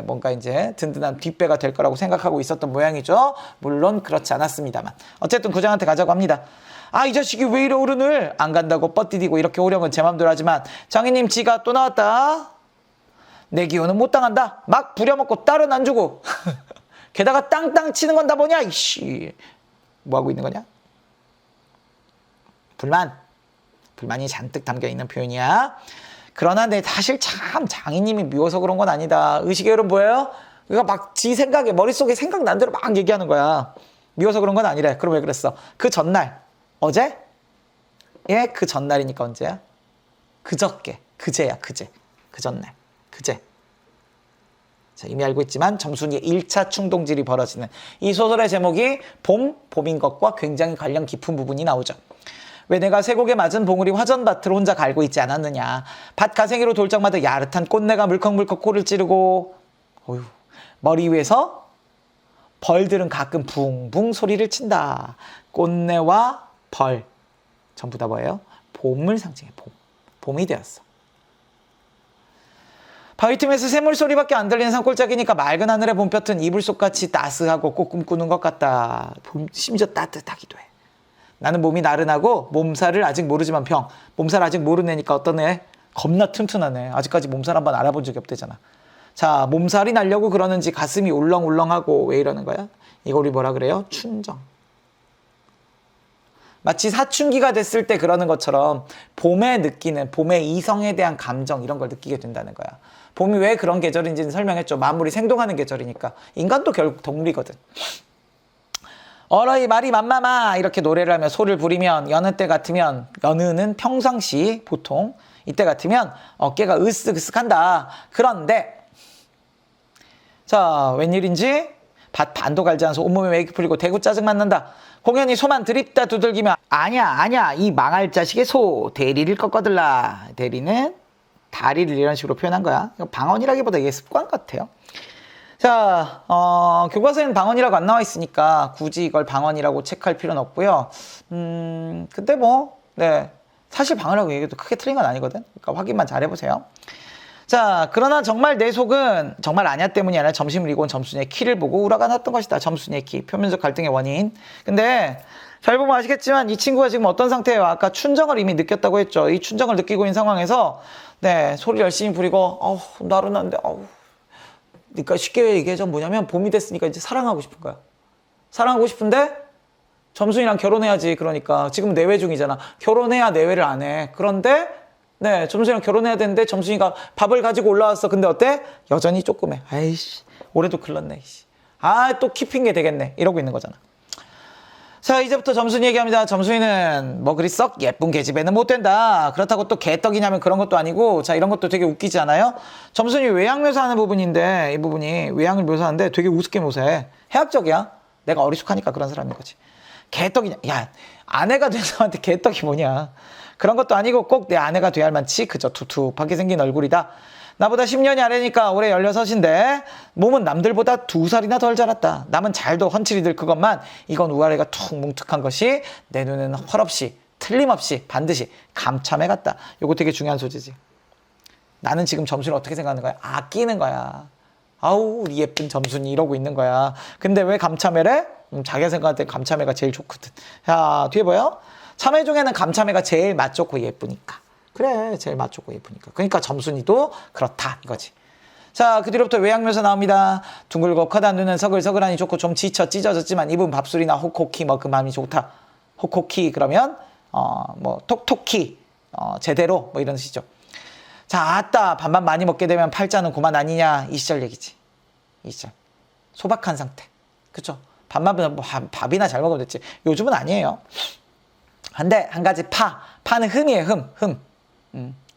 뭔가 이제 든든한 뒷배가 될 거라고 생각하고 있었던 모양이죠. 물론 그렇지 않았습니다만 어쨌든 구장한테 가자고 합니다. 아 이 자식이 왜 이래 어른을 안 간다고 뻗디디고 이렇게 오려면 제 맘대로 하지만 장인님 지가 또 나왔다. 내 기운은 못 당한다. 막 부려먹고 딸은 안 주고 게다가 땅땅 치는 건 다 뭐냐 이씨. 뭐하고 있는 거냐? 불만이 잔뜩 담겨있는 표현이야. 그러나 내 사실 참 장인님이 미워서 그런 건 아니다. 의식의 뭐예요? 그러니까 막 지 생각에 머릿속에 생각난 대로 막 얘기하는 거야. 미워서 그런 건 아니래. 그럼 왜 그랬어? 그 전날 어제? 예, 그 전날이니까 언제야? 그저께 그제야 그제 그 전날 그제. 자, 이미 알고 있지만 정순이의 1차 충동질이 벌어지는 이 소설의 제목이 봄인 것과 굉장히 관련 깊은 부분이 나오죠. 왜 내가 쇠고개 맞은 봉우리 화전밭을 혼자 갈고 있지 않았느냐. 밭 가생이로 돌 적마다 야릇한 꽃내가 물컥물컥 코를 찌르고 어휴, 머리 위에서 벌들은 가끔 붕붕 소리를 친다. 꽃내와 벌 전부 다 뭐예요? 봄을 상징해. 봄이 되었어. 바위 틈에서 새물 소리밖에 안 들리는 산골짜기니까 맑은 하늘에 봄볕은 이불속같이 따스하고 꼭 꿈꾸는 것 같다. 심지어 따뜻하기도 해. 나는 몸이 나른하고 몸살을 아직 모르지만 몸살 아직 모르는 애니까 어떤 애? 겁나 튼튼하네. 아직까지 몸살 한번 알아본 적이 없대잖아. 자, 몸살이 나려고 그러는지 가슴이 울렁울렁하고 왜 이러는 거야? 이거 우리 뭐라 그래요? 춘정. 마치 사춘기가 됐을 때 그러는 것처럼 봄에 느끼는 봄의 이성에 대한 감정 이런 걸 느끼게 된다는 거야. 봄이 왜 그런 계절인지는 설명했죠. 만물이 생동하는 계절이니까. 인간도 결국 동물이거든. 어러이 말이 맘마마 이렇게 노래를 하며 소를 부리면 여느 때 같으면 여느는 평상시 보통 이때 같으면 어깨가 으쓱으쓱한다. 그런데 자 웬일인지 밭 반도 갈지 않아서 온몸에 메이크 풀리고 대구 짜증만 난다. 공연히 소만 드립다 두들기며 아냐 이 망할 자식의 소 대리를 꺾어들라. 대리는 다리를 이런 식으로 표현한 거야. 방언이라기보다 이게 습관 같아요. 자, 교과서에는 방언이라고 안 나와 있으니까 굳이 이걸 방언이라고 체크할 필요는 없고요. 근데 사실 방언이라고 얘기해도 크게 틀린 건 아니거든. 그러니까 확인만 잘 해보세요. 자, 그러나 정말 내 속은 정말 아냐 때문이 아니라 점심을 이고 온 점순이의 키를 보고 우라가 났던 것이다. 점순이의 키, 표면적 갈등의 원인. 근데 잘 보면 아시겠지만 이 친구가 지금 어떤 상태예요? 아까 춘정을 이미 느꼈다고 했죠. 이 춘정을 느끼고 있는 상황에서 소리 열심히 부리고 나른한데 그러니까 쉽게 얘기하자면 뭐냐면 봄이 됐으니까 이제 사랑하고 싶은 거야. 사랑하고 싶은데 점순이랑 결혼해야지. 그러니까 지금 내외 중이잖아. 결혼해야 내외를 안 해. 그런데 점순이랑 결혼해야 되는데 점순이가 밥을 가지고 올라왔어. 근데 어때? 여전히 조그매. 아이씨 올해도 글렀네. 또 키핑게 되겠네. 이러고 있는 거잖아. 자, 이제부터 점순이 얘기합니다. 점순이는 뭐 그리 썩 예쁜 계집애는 못 된다. 그렇다고 또 개떡이냐면 그런 것도 아니고, 자, 이런 것도 되게 웃기지 않아요? 점순이 외양 묘사하는 부분인데, 이 부분이 외양을 묘사하는데 되게 우습게 묘사해. 해학적이야. 내가 어리숙하니까 그런 사람인 거지. 개떡이냐? 야, 아내가 된 사람한테 개떡이 뭐냐? 그런 것도 아니고 꼭 내 아내가 돼야 할 만치 그저 투투하게 생긴 얼굴이다. 나보다 10년이 아래니까 올해 16인데 몸은 남들보다 2살이나 덜 자랐다. 남은 잘도 헌칠이들 그것만 이건 우아래가 툭 뭉툭한 것이 내 눈에는 헐없이 틀림없이 반드시 감참해 같다. 요거 되게 중요한 소재지. 나는 지금 점순이를 어떻게 생각하는 거야? 아끼는 거야. 아우 우리 예쁜 점순이 이러고 있는 거야. 근데 왜 감참해래? 자기가 생각할 때 감참해가 제일 좋거든. 자, 뒤에 보여? 참외 중에는 감참해가 제일 맛 좋고 예쁘니까. 그래, 제일 맛 좋고 예쁘니까. 그러니까 점순이도 그렇다 이거지. 자, 그 뒤로부터 외양묘사 나옵니다. 둥글고 커다 눈은 서글서글하니 좋고 좀 지쳐 찢어졌지만 입은 밥술이나 호코키 뭐 그 마음이 좋다. 호코키 그러면 뭐 톡톡히 제대로 뭐 이런 뜻이죠. 자, 아따 밥만 많이 먹게 되면 팔자는 고만 아니냐 이 시절 얘기지. 이 시절 소박한 상태. 그쵸? 밥만 밥이나 잘 먹으면 됐지. 요즘은 아니에요. 한데 한 가지 파는 흠이에요.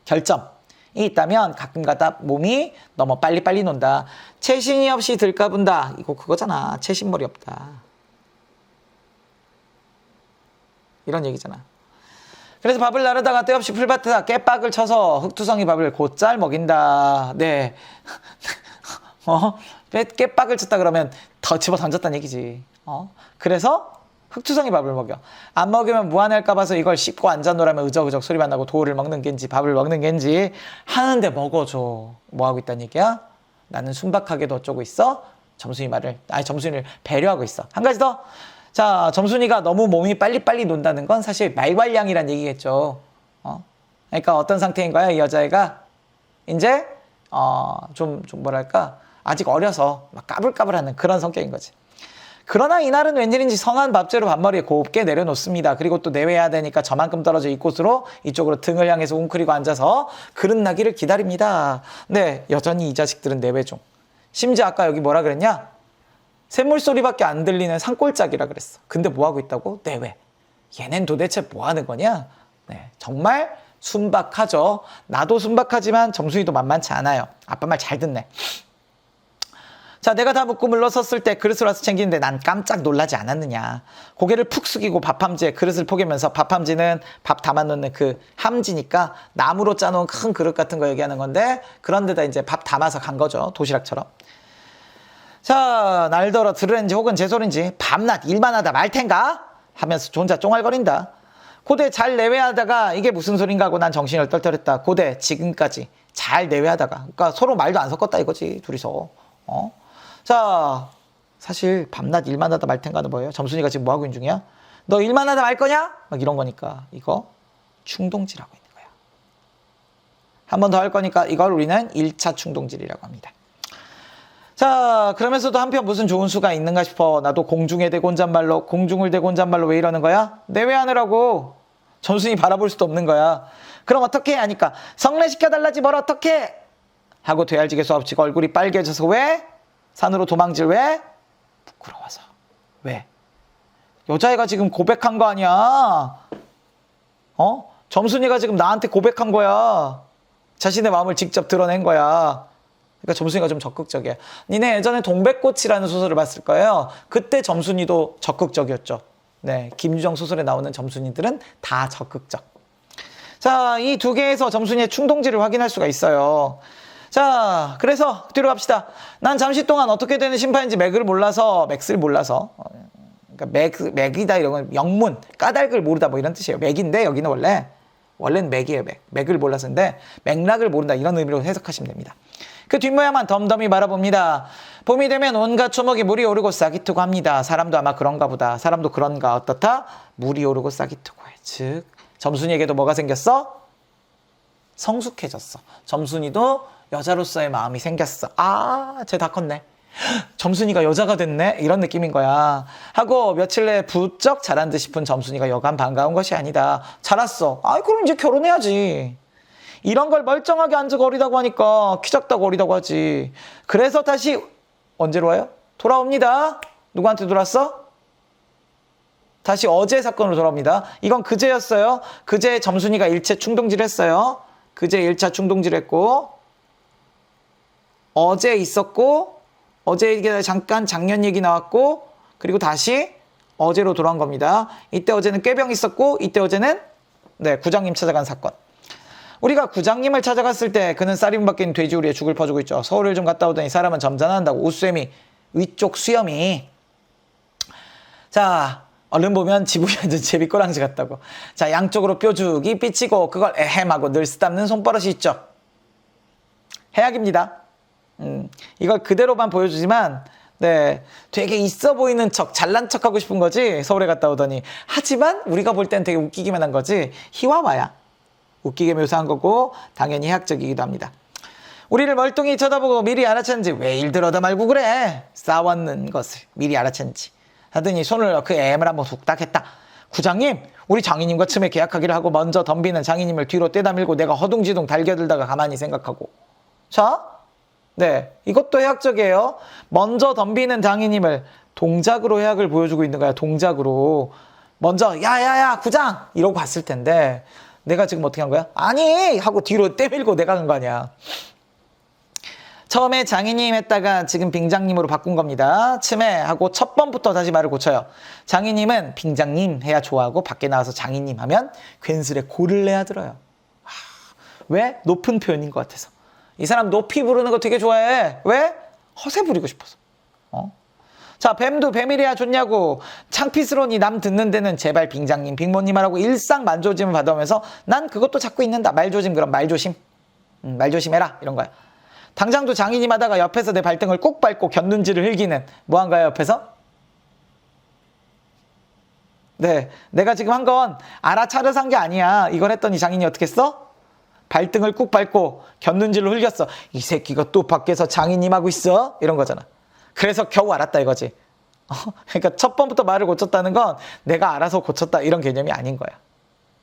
결점이 있다면 가끔가다 몸이 너무 빨리빨리 논다. 채신이 없이 들까분다. 이거 그거잖아. 채신머리 없다. 이런 얘기잖아. 그래서 밥을 나르다가 때없이 풀밭에다 깨빡을 쳐서 흑투성이 밥을 곧잘 먹인다. 네. 깨빡을 쳤다 그러면 더 집어 던졌다는 얘기지. 그래서 흑투성이 밥을 먹여. 안 먹으면 무안할까 봐서 이걸 씹고 앉아놓으라면 의적의적 소리만 나고 도우를 먹는 겐지 밥을 먹는 겐지 하는데 먹어줘. 뭐하고 있다는 얘기야? 나는 순박하게도 어쩌고 있어? 점순이를 배려하고 있어. 한 가지 더. 자, 점순이가 너무 몸이 빨리빨리 논다는 건 사실 말괄량이란 얘기겠죠. 그러니까 어떤 상태인 거야, 이 여자애가? 이제, 좀 뭐랄까, 아직 어려서 막 까불까불하는 그런 성격인 거지. 그러나 이날은 웬일인지 성한 밥재로 밥머리에 곱게 내려놓습니다. 그리고 또 내외해야 되니까 저만큼 떨어져 이곳으로 이쪽으로 등을 향해서 웅크리고 앉아서 그릇 나기를 기다립니다. 네, 여전히 이 자식들은 내외 중. 심지어 아까 여기 뭐라 그랬냐? 샘물 소리밖에 안 들리는 산골짜기라 그랬어. 근데 뭐하고 있다고? 내외. 얘넨 도대체 뭐하는 거냐? 네, 정말 순박하죠. 나도 순박하지만 점순이도 만만치 않아요. 아빠 말 잘 듣네. 자, 내가 다 묻고 물러섰을 때 그릇을 와서 챙기는데 난 깜짝 놀라지 않았느냐. 고개를 푹 숙이고 밥함지에 그릇을 포개면서, 밥함지는 밥 담아놓는 그 함지니까 나무로 짜놓은 큰 그릇 같은 거 얘기하는 건데, 그런 데다 이제 밥 담아서 간 거죠. 도시락처럼. 자, 날더러 들으는지 혹은 제 소린지 밤낮 일만 하다 말 텐가? 하면서 혼자 쫑알거린다. 고대 잘 내외하다가 이게 무슨 소린가 하고 난 정신을 떨떠렸다. 고대 지금까지 잘 내외하다가, 그러니까 서로 말도 안 섞었다 이거지, 둘이서. 자, 사실 밤낮 일만 하다 말 텐가는 뭐예요? 점순이가 지금 뭐하고 있는 중이야? 너 일만 하다 말 거냐? 막 이런 거니까 이거 충동질하고 있는 거야. 한 번 더 할 거니까 이걸 우리는 1차 충동질이라고 합니다. 자, 그러면서도 한편 무슨 좋은 수가 있는가 싶어. 나도 공중에 대고 혼잣말로, 공중을 대고 혼잣말로 왜 이러는 거야? 내외하느라고. 점순이 바라볼 수도 없는 거야. 그럼 어떻게 하니까 성례시켜달라지 뭘 어떻게 하고 되알지게 수업치고 얼굴이 빨개져서 왜? 산으로 도망질 왜? 부끄러워서. 왜? 여자애가 지금 고백한 거 아니야? 점순이가 지금 나한테 고백한 거야. 자신의 마음을 직접 드러낸 거야. 그러니까 점순이가 좀 적극적이야. 니네 예전에 동백꽃이라는 소설을 봤을 거예요. 그때 점순이도 적극적이었죠. 네, 김유정 소설에 나오는 점순이들은 다 적극적. 자, 이 두 개에서 점순이의 충동질을 확인할 수가 있어요. 자, 그래서 뒤로 갑시다. 난 잠시 동안 어떻게 되는 심판인지 맥을 몰라서, 그러니까 맥이다 이런 건 영문, 까닭을 모르다 뭐 이런 뜻이에요. 맥인데 여기는 원래는 맥이에요. 맥을 몰라서인데 맥락을 모른다 이런 의미로 해석하시면 됩니다. 그 뒷모양만 덤덤히 바라봅니다. 봄이 되면 온갖 초목이 물이 오르고 싹이 트고 합니다. 사람도 아마 그런가 보다. 사람도 그런가 어떻다? 물이 오르고 싹이 트고 해. 즉 점순이에게도 뭐가 생겼어? 성숙해졌어. 점순이도 여자로서의 마음이 생겼어. 아, 쟤 다 컸네. 점순이가 여자가 됐네? 이런 느낌인 거야. 하고 며칠 내에 부쩍 자란 듯 싶은 점순이가 여간 반가운 것이 아니다. 자랐어. 아이, 그럼 이제 결혼해야지. 이런 걸 멀쩡하게 앉아고 어리다고 하니까 키 작다고 어리다고 하지. 그래서 다시 언제로 와요? 돌아옵니다. 누구한테 돌아왔어? 다시 어제 사건으로 돌아옵니다. 이건 그제였어요. 그제 점순이가 일체 충동질 했어요. 그제 1차 충동질 했고, 어제 있었고, 어제 얘기 잠깐 작년 얘기 나왔고, 그리고 다시 어제로 돌아온 겁니다. 이때 어제는 꾀병 있었고, 이때 어제는 구장님 찾아간 사건. 우리가 구장님을 찾아갔을 때 그는 쌀이분 밖에 돼지우리에 죽을 퍼주고 있죠. 서울을 좀 갔다 오더니 사람은 점잖아한다고. 옷수염이 위쪽 수염이, 자, 얼른 보면 지붕이 완전 제비꼬랑지 같다고. 자, 양쪽으로 뾰족이 삐치고 그걸 에헴하고 늘 쓰담는 손버릇이 있죠. 해악입니다. 이걸 그대로만 보여주지만 네, 되게 있어 보이는 척, 잘난 척 하고 싶은 거지. 서울에 갔다 오더니. 하지만 우리가 볼 땐 되게 웃기기만 한 거지. 희화화야. 웃기게 묘사한 거고 당연히 해학적이기도 합니다. 우리를 멀뚱히 쳐다보고 미리 알아챘는지 왜 일들어다 말고 그래. 싸웠는 것을 미리 알아챘는지 하더니 손을 그 애물 한번 훅딱 했다. 구장님, 우리 장인님과 틈에 계약하기를 하고 먼저 덤비는 장인님을 뒤로 떼다 밀고 내가 허둥지둥 달겨들다가 가만히 생각하고. 자, 네, 이것도 해학적이에요. 먼저 덤비는 장인님을 동작으로 해학을 보여주고 있는 거야. 동작으로. 먼저 야야야 구장 이러고 갔을 텐데 내가 지금 어떻게 한 거야? 아니 하고 뒤로 떼밀고 내가 간 거 아니야. 처음에 장인님 했다가 지금 빙장님으로 바꾼 겁니다. 틈에 하고 첫 번부터 다시 말을 고쳐요. 장인님은 빙장님 해야 좋아하고 밖에 나와서 장인님 하면 괜스레 고를 내야 들어요. 왜? 높은 표현인 것 같아서. 이 사람 높이 부르는 거 되게 좋아해. 왜? 허세 부리고 싶어서. 자, 뱀도 뱀이래야 좋냐고. 창피스러우니 남 듣는 데는 제발 빙장님, 빙모님 하라고 일상 만조짐을 받아오면서 난 그것도 찾고 있는다. 말조심 그럼 말조심. 말조심해라 이런 거야. 당장도 장인님 하다가 옆에서 내 발등을 꾹 밟고 곁눈질을 흘기는 뭐한가요 옆에서? 네, 내가 지금 한 건 알아차려서 한 게 아니야. 이걸 했더니 장인이 어떻게 했어? 발등을 꾹 밟고 곁눈질을 흘겼어. 이 새끼가 또 밖에서 장인님 하고 있어? 이런 거잖아. 그래서 겨우 알았다 이거지. 그러니까 첫 번부터 말을 고쳤다는 건 내가 알아서 고쳤다 이런 개념이 아닌 거야.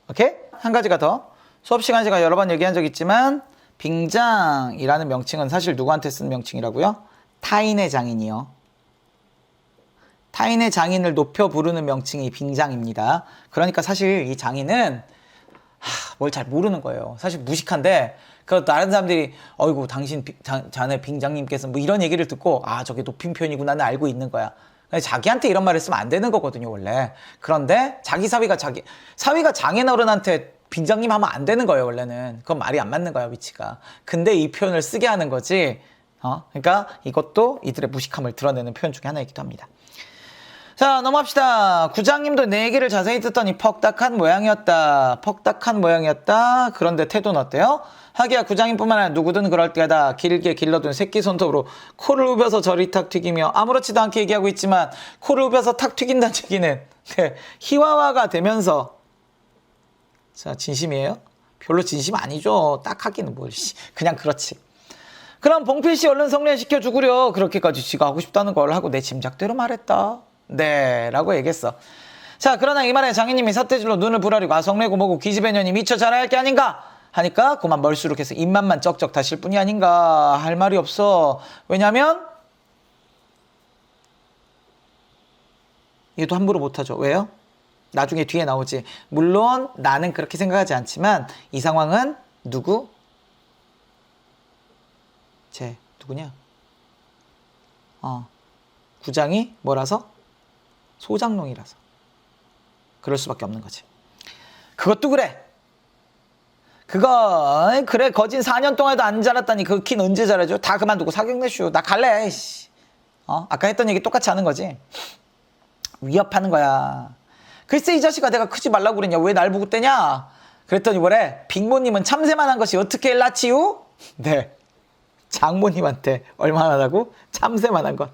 오케이? 한 가지가 더. 수업 시간 제가 여러 번 얘기한 적 있지만 빙장이라는 명칭은 사실 누구한테 쓴 명칭이라고요? 타인의 장인이요. 타인의 장인을 높여 부르는 명칭이 빙장입니다. 그러니까 사실 이 장인은 뭘 잘 모르는 거예요. 사실 무식한데 그 다른 사람들이 어이구 당신 자네 빙장님께서 뭐 이런 얘기를 듣고 저게 높임 표현이구나는 알고 있는 거야. 자기한테 이런 말을 쓰면 안 되는 거거든요 원래. 그런데 자기 사위가 장인어른한테 빙장님 하면 안 되는 거예요 원래는. 그건 말이 안 맞는 거야 위치가. 근데 이 표현을 쓰게 하는 거지. 그러니까 이것도 이들의 무식함을 드러내는 표현 중에 하나이기도 합니다. 자, 넘어갑시다. 구장님도 내 얘기를 자세히 듣더니 퍽딱한 모양이었다. 퍽딱한 모양이었다. 그런데 태도는 어때요? 하기야 구장님뿐만 아니라 누구든 그럴 때마다 길게 길러둔 새끼 손톱으로 코를 우벼서 저리 탁 튀기며 아무렇지도 않게 얘기하고 있지만 코를 우벼서 탁 튀긴다는 얘기는 희화화가 되면서 자, 진심이에요? 별로 진심 아니죠. 딱 하기는 뭘 그냥 그렇지. 그럼 봉필씨 얼른 성례시켜 주구려. 그렇게까지 지가 하고 싶다는 걸 하고 내 짐작대로 말했다. 네 라고 얘기했어. 자, 그러나 이 말에 장인님이 삿대질로 눈을 부라리고 성례고 뭐고 기집애년이 미쳐 자라야 할 게 아닌가 하니까 그만 멀수룩해서 입맛만 쩍쩍 다실 뿐이 아닌가 할 말이 없어. 왜냐면 얘도 함부로 못하죠. 왜요? 나중에 뒤에 나오지. 물론 나는 그렇게 생각하지 않지만 이 상황은 누구? 누구냐? 구장이 뭐라서? 소장농이라서 그럴 수밖에 없는 거지. 그것도 그래. 그래 거진 4년 동안도 안 자랐다니 그 킨 언제 자라죠? 다 그만두고 사격 내슈. 나 갈래. 아까 했던 얘기 똑같이 하는 거지. 위협하는 거야. 글쎄 이 자식아 내가 크지 말라고 그랬냐. 왜 날 보고 떼냐. 그랬더니 뭐래. 빅모님은 참새만 한 것이 어떻게 일났지요? 네, 장모님한테 얼마나 하다고? 참새만 한 것.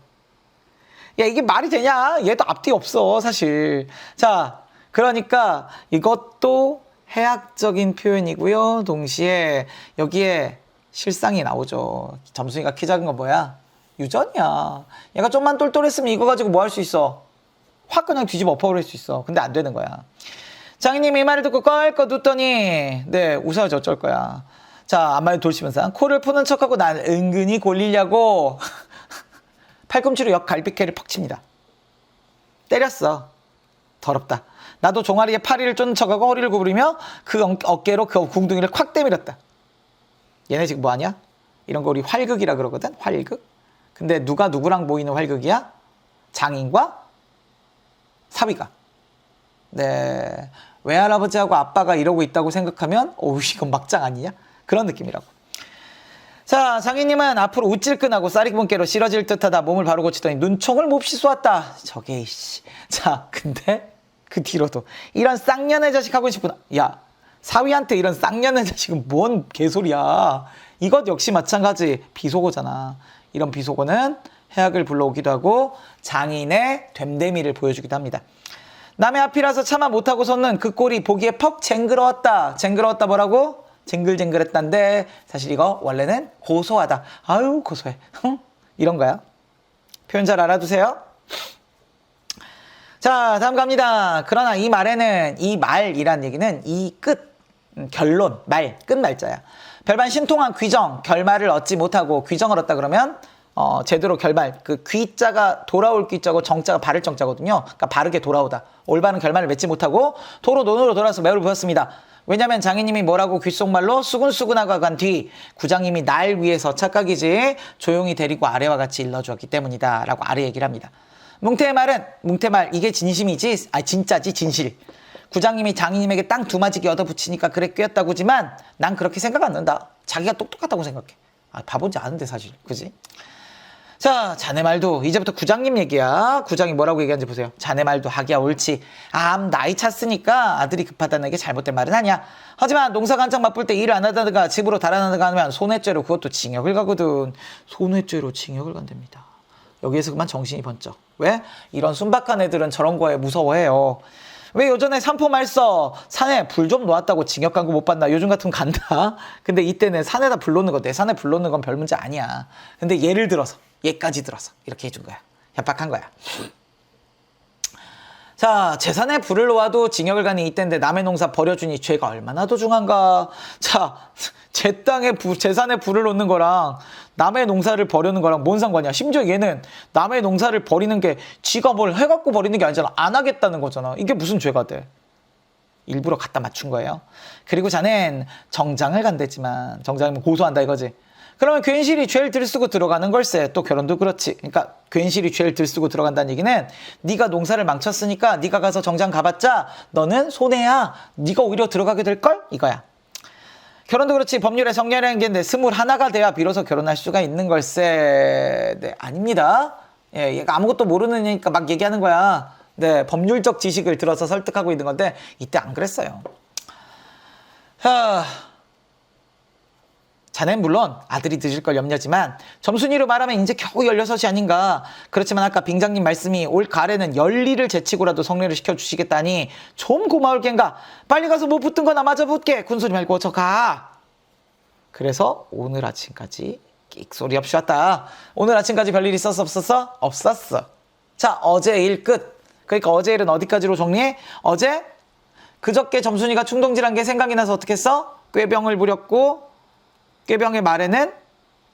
야 이게 말이 되냐. 얘도 앞뒤 없어 사실. 자, 그러니까 이것도 해학적인 표현이고요. 동시에 여기에 실상이 나오죠. 점순이가 키 작은 건 뭐야? 유전이야. 얘가 좀만 똘똘했으면 이거 가지고 뭐 할 수 있어? 확 그냥 뒤집어 엎어버릴 수 있어. 근데 안 되는 거야. 장인님이 이 말을 듣고 껄껄 웃더니 네 웃어야지 어쩔 거야. 자, 앞말 돌치면서 코를 푸는 척하고 난 은근히 골리려고 팔꿈치로 옆 갈비뼈를 퍽 칩니다. 때렸어. 더럽다. 나도 종아리에 파리를 쫓는 척하고 허리를 구부리며 그 어깨로 그 궁둥이를 콱 때밀었다. 얘네 지금 뭐하냐? 이런 거 우리 활극이라 그러거든. 활극. 근데 누가 누구랑 모이는 활극이야? 장인과 사위가. 네, 외할아버지하고 아빠가 이러고 있다고 생각하면 이건 막장 아니냐? 그런 느낌이라고. 자, 장인님은 앞으로 우찔끈하고 쌀이분께로 싫어질 듯하다 몸을 바로 고치더니 눈총을 몹시 쏘았다. 저게 자, 근데 그 뒤로도 이런 쌍년의 자식 하고 싶구나. 야, 사위한테 이런 쌍년의 자식은 뭔 개소리야. 이것 역시 마찬가지 비속어잖아. 이런 비속어는 해악을 불러오기도 하고 장인의 됨됨이를 보여주기도 합니다. 남의 앞이라서 차마 못하고 섰는 그 꼴이 보기에 퍽 쟁그러웠다. 쟁그러웠다 뭐라고? 징글징글했단데 사실 이거 원래는 고소하다. 아유 고소해. 이런 거야. 표현 잘 알아두세요. 자, 다음 갑니다. 그러나 이 말에는 이 말이란 얘기는 이 끝, 결론, 말, 끝말자야. 별반 신통한 귀정, 결말을 얻지 못하고 귀정을 얻다 그러면 제대로 결말, 그 귀자가 돌아올 귀자고 정자가 바를 정자거든요. 그러니까 바르게 돌아오다. 올바른 결말을 맺지 못하고 도로 논으로 돌아서 매우를 부었습니다. 왜냐면 장인님이 뭐라고 귓속말로 수근수근하고 간 뒤 구장님이 날 위해서 착각이지 조용히 데리고 아래와 같이 일러주었기 때문이다 라고 아래 얘기를 합니다. 뭉태의 말은 뭉태말 이게 진심이지 진짜지 진실. 구장님이 장인님에게 땅 두 마지기 얻어붙이니까 그래 꿰었다고지만 난 그렇게 생각 안 한다. 자기가 똑똑하다고 생각해. 바보인지 아는데 사실 그지? 자, 자네 말도 이제부터 구장님 얘기야. 구장이 뭐라고 얘기하는지 보세요. 자네 말도 하기야 옳지. 나이 찼으니까 아들이 급하다는 게 잘못된 말은 아니야. 하지만 농사가 한창 바쁠 때 일을 안 하다가 집으로 달아나다가 하면 손해죄로 그것도 징역을 가거든. 손해죄로 징역을 간답니다. 여기에서 그만 정신이 번쩍. 왜? 이런 순박한 애들은 저런 거에 무서워해요. 왜 요전에 산포말서 산에 불 좀 놓았다고 징역 간 거 못 봤나? 요즘 같으면 간다. 근데 이때는 산에다 불 놓는 거, 내 산에 불 놓는 건 별 문제 아니야. 근데 예를 들어서 얘까지 들어서 이렇게 해준 거야. 협박한 거야. 자, 제 산에 불을 놓아도 징역을 가니 이때인데 남의 농사 버려주니 죄가 얼마나 더 중한가. 자, 제 땅에 제 산에 불을 놓는 거랑 남의 농사를 버리는 거랑 뭔 상관이야. 심지어 얘는 남의 농사를 버리는 게 지가 뭘 해갖고 버리는 게 아니잖아. 안 하겠다는 거잖아. 이게 무슨 죄가 돼. 일부러 갖다 맞춘 거예요. 그리고 자넨 정장을 간댔지만 정장이면 고소한다 이거지. 그러면 괜시리 죄를 들쓰고 들어가는 걸세. 또 결혼도 그렇지. 그러니까 괜시리 죄를 들쓰고 들어간다는 얘기는 네가 농사를 망쳤으니까 네가 가서 정장 가봤자 너는 손해야. 네가 오히려 들어가게 될걸? 이거야. 결혼도 그렇지. 법률에 성년이라는 게 21가 돼야 비로소 결혼할 수가 있는 걸세. 네, 아닙니다. 예, 얘가 아무것도 모르느니까 막 얘기하는 거야. 네, 법률적 지식을 들어서 설득하고 있는 건데 이때 안 그랬어요. 자넨 물론 아들이 늦을 걸 염려지만 점순이로 말하면 이제 겨우 16이 아닌가. 그렇지만 아까 빙장님 말씀이 올 가을에는 열리를 제치고라도 성례를 시켜주시겠다니 좀 고마울 겐가. 빨리 가서 못 붙든 거나 맞아 붙게. 군소리 말고 어서 가. 그래서 오늘 아침까지 끽소리 없이 왔다. 오늘 아침까지 별일 있었어 없었어? 없었어. 자, 어제 일 끝. 그러니까 어제 일은 어디까지로 정리해? 어제 그저께 점순이가 충동질한 게 생각이 나서 어떻게 했어? 꾀병을 부렸고 꾀병의 말에는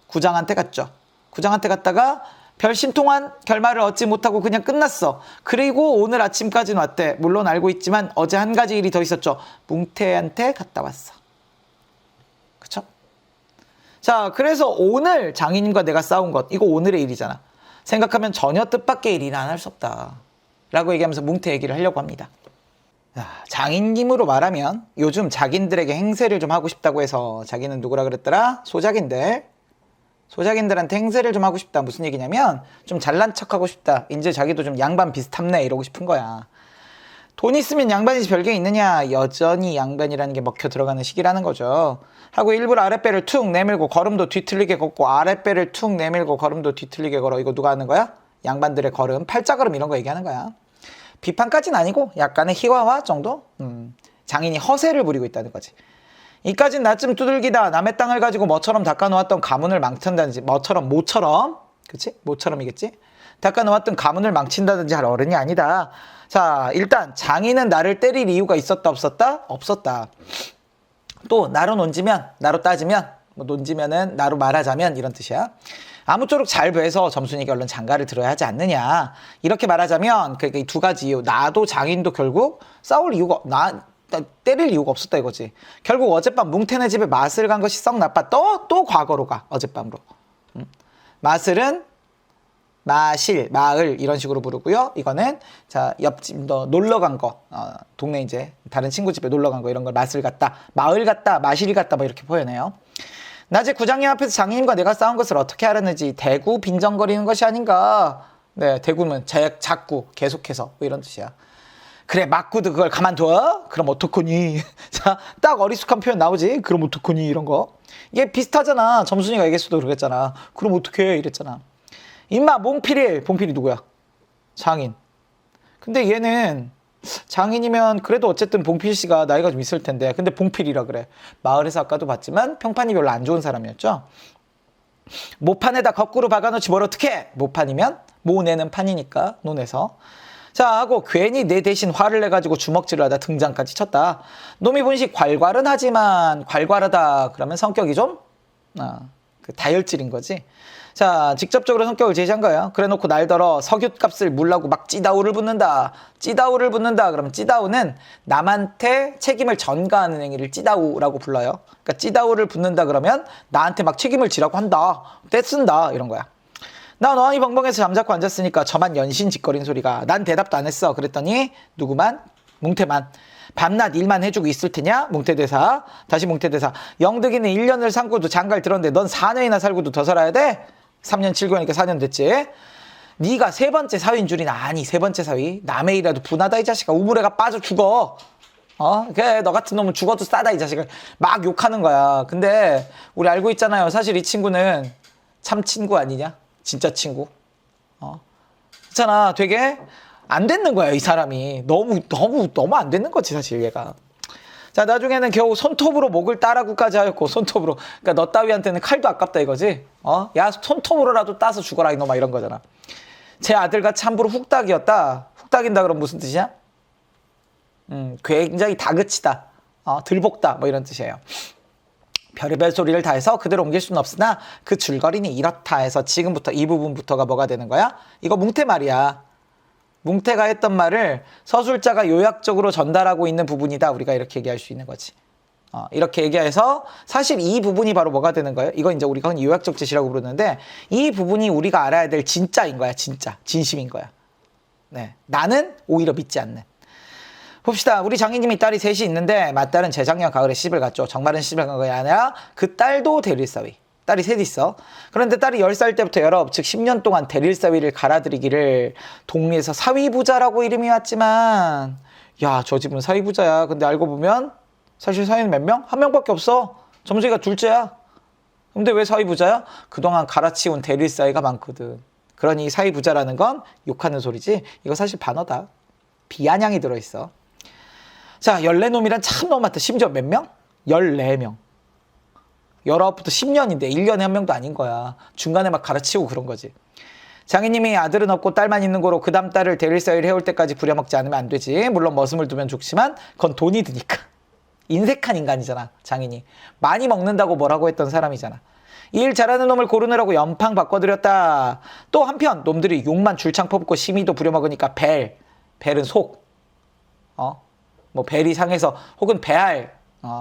구장한테 갔죠. 구장한테 갔다가 별 신통한 결말을 얻지 못하고 그냥 끝났어. 그리고 오늘 아침까지는 왔대. 물론 알고 있지만 어제 한 가지 일이 더 있었죠. 뭉태한테 갔다 왔어. 그쵸? 자, 그래서 오늘 장인님과 내가 싸운 것, 이거 오늘의 일이잖아. 생각하면 전혀 뜻밖의 일이나 안 할 수 없다 라고 얘기하면서 뭉태 얘기를 하려고 합니다. 장인님으로 말하면 요즘 자긴들에게 행세를 좀 하고 싶다고 해서 자기는 누구라 그랬더라? 소자긴들한테 행세를 좀 하고 싶다. 무슨 얘기냐면 좀 잘난 척하고 싶다. 이제 자기도 좀 양반 비슷함네 이러고 싶은 거야. 돈 있으면 양반이지 별게 있느냐. 여전히 양반이라는 게 먹혀 들어가는 시기라는 거죠. 하고 일부러 아랫배를 툭 내밀고 걸음도 뒤틀리게 걷고 아랫배를 툭 내밀고 걸음도 뒤틀리게 걸어. 이거 누가 하는 거야? 양반들의 걸음, 팔자걸음 이런 거 얘기하는 거야. 비판까지는 아니고 약간의 희화화 정도? 장인이 허세를 부리고 있다는 거지. 이까진 나쯤 두들기다 남의 땅을 가지고 뭐처럼 닦아놓았던 가문을 망친다든지 모처럼 그치? 모처럼이겠지? 닦아놓았던 가문을 망친다든지 할 어른이 아니다. 자, 일단 장인은 나를 때릴 이유가 있었다 없었다? 없었다. 또 나로 따지면 뭐 논지면은 나로 말하자면 이런 뜻이야. 아무쪼록 잘 배서 점순이가 얼른 장가를 들어야 하지 않느냐. 이렇게 말하자면 그러니까 이 두 가지 이유. 나도 장인도 결국 싸울 이유가 나 때릴 이유가 없었다 이거지. 결국 어젯밤 뭉태네 집에 마술 간 것이 썩 나빠. 또 과거로 가. 어젯밤으로. 마술은 마을 이런 식으로 부르고요. 이거는 자 옆집 놀러 간 거, 동네 이제 다른 친구 집에 놀러 간 거 이런 걸 마술 같다, 마을 같다, 마실 같다 뭐 이렇게 표현해요. 낮에 구장님 앞에서 장인님과 내가 싸운 것을 어떻게 알았는지 대구 빈정거리는 것이 아닌가. 네, 대구는 자꾸 계속해서 뭐 이런 뜻이야. 그래, 맞고도 그걸 가만둬? 그럼 어떡하니? 자, 딱 어리숙한 표현 나오지? 그럼 어떡하니? 이런 거. 이게 비슷하잖아. 점순이가 얘기했어도 그러겠잖아. 그럼 어떡해? 이랬잖아. 임마 몽필이 봉필이 누구야? 장인. 근데 얘는 장인이면 그래도 어쨌든 봉필 씨가 나이가 좀 있을 텐데 근데 봉필이라 그래. 마을에서 아까도 봤지만 평판이 별로 안 좋은 사람이었죠. 모판에다 거꾸로 박아놓지 뭘 어떡해. 모판이면 모내는 판이니까 논에서. 자 하고 괜히 내 대신 화를 내가지고 주먹질을 하다 등장까지 쳤다. 놈이 본식 괄괄은 하지만 괄괄하다 그러면 성격이 좀 그 다혈질인 거지. 자 직접적으로 성격을 제시한 거예요. 그래놓고 날더러 석유값을 물라고 막 찌다우를 붓는다. 찌다우를 붓는다 그러면 찌다우는 남한테 책임을 전가하는 행위를 찌다우라고 불러요. 그러니까 찌다우를 붓는다 그러면 나한테 막 책임을 지라고 한다. 떼쓴다 이런 거야. 나 너하니 벙벙해서 잠자코 앉았으니까 저만 연신짓거린 소리가. 난 대답도 안 했어. 그랬더니 누구만? 뭉태만. 밤낮 일만 해주고 있을 테냐? 뭉태대사. 다시 뭉태대사. 영득이는 1년을 살고도 장가를 들었는데 넌 4년이나 살고도 더 살아야 돼? 3년 7개월이니까 4년 됐지. 네가 세 번째 사위인 줄이나. 아니 세 번째 사위. 남의 일이라도 분하다 이 자식아. 우물에가 빠져 죽어. 그래 너 같은 놈은 죽어도 싸다 이 자식을. 막 욕하는 거야. 근데 우리 알고 있잖아요. 사실 이 친구는 참 친구 아니냐? 진짜 친구. 그렇잖아. 되게 안 됐는 거야 이 사람이. 너무 안 됐는 거지 사실 얘가. 자 나중에는 겨우 손톱으로 목을 따라고까지 하였고. 손톱으로. 그러니까 너 따위한테는 칼도 아깝다 이거지. 야 손톱으로라도 따서 죽어라 이놈아 이런 거잖아. 제 아들과 참부로 훅딱이었다. 훅딱인다 그럼 무슨 뜻이야? 굉장히 다그치다. 들볶다 뭐 이런 뜻이에요. 별의별 소리를 다 해서 그대로 옮길 수는 없으나 그 줄거리는 이렇다 해서 지금부터 이 부분부터가 뭐가 되는 거야? 이거 뭉태 말이야. 뭉태가 했던 말을 서술자가 요약적으로 전달하고 있는 부분이다. 우리가 이렇게 얘기할 수 있는 거지. 이렇게 얘기해서 사실 이 부분이 바로 뭐가 되는 거예요? 이거 이제 우리가 흔히 요약적 제시라고 부르는데 이 부분이 우리가 알아야 될 진짜인 거야. 진짜. 진심인 거야. 네. 나는 오히려 믿지 않는. 봅시다. 우리 장인님이 딸이 셋이 있는데 맏딸은 재작년 가을에 시집을 갔죠. 정말은 시집을 간 것이 아니라 그 딸도 대릴사위. 딸이 셋 있어. 그런데 딸이 10살 때부터 열업, 즉 10년 동안 대릴사위를 갈아들이기를 동리에서 사위부자라고 이름이 왔지만 야, 저 집은 사위부자야. 근데 알고 보면 사실 사위는 몇 명? 한 명밖에 없어. 점수이가 둘째야. 근데 왜 사위부자야? 그동안 갈아치운 대릴사위가 많거든. 그러니 사위부자라는 건 욕하는 소리지. 이거 사실 반어다. 비아냥이 들어있어. 자, 14놈이란 참 너무 많다. 심지어 몇 명? 14명. 19부터 10년인데 1년에 한 명도 아닌 거야. 중간에 막 갈아치우고 그런 거지. 장인님이 아들은 없고 딸만 있는 거로 그 다음 딸을 대릴사위를 해올 때까지 부려먹지 않으면 안 되지. 물론 머슴을 두면 좋지만 그건 돈이 드니까. 인색한 인간이잖아, 장인이. 많이 먹는다고 뭐라고 했던 사람이잖아. 일 잘하는 놈을 고르느라고 연팡 바꿔드렸다. 또 한편 놈들이 욕만 줄창 퍼붓고 심의도 부려먹으니까 벨은 속. 뭐 벨이 상해서 혹은 배알,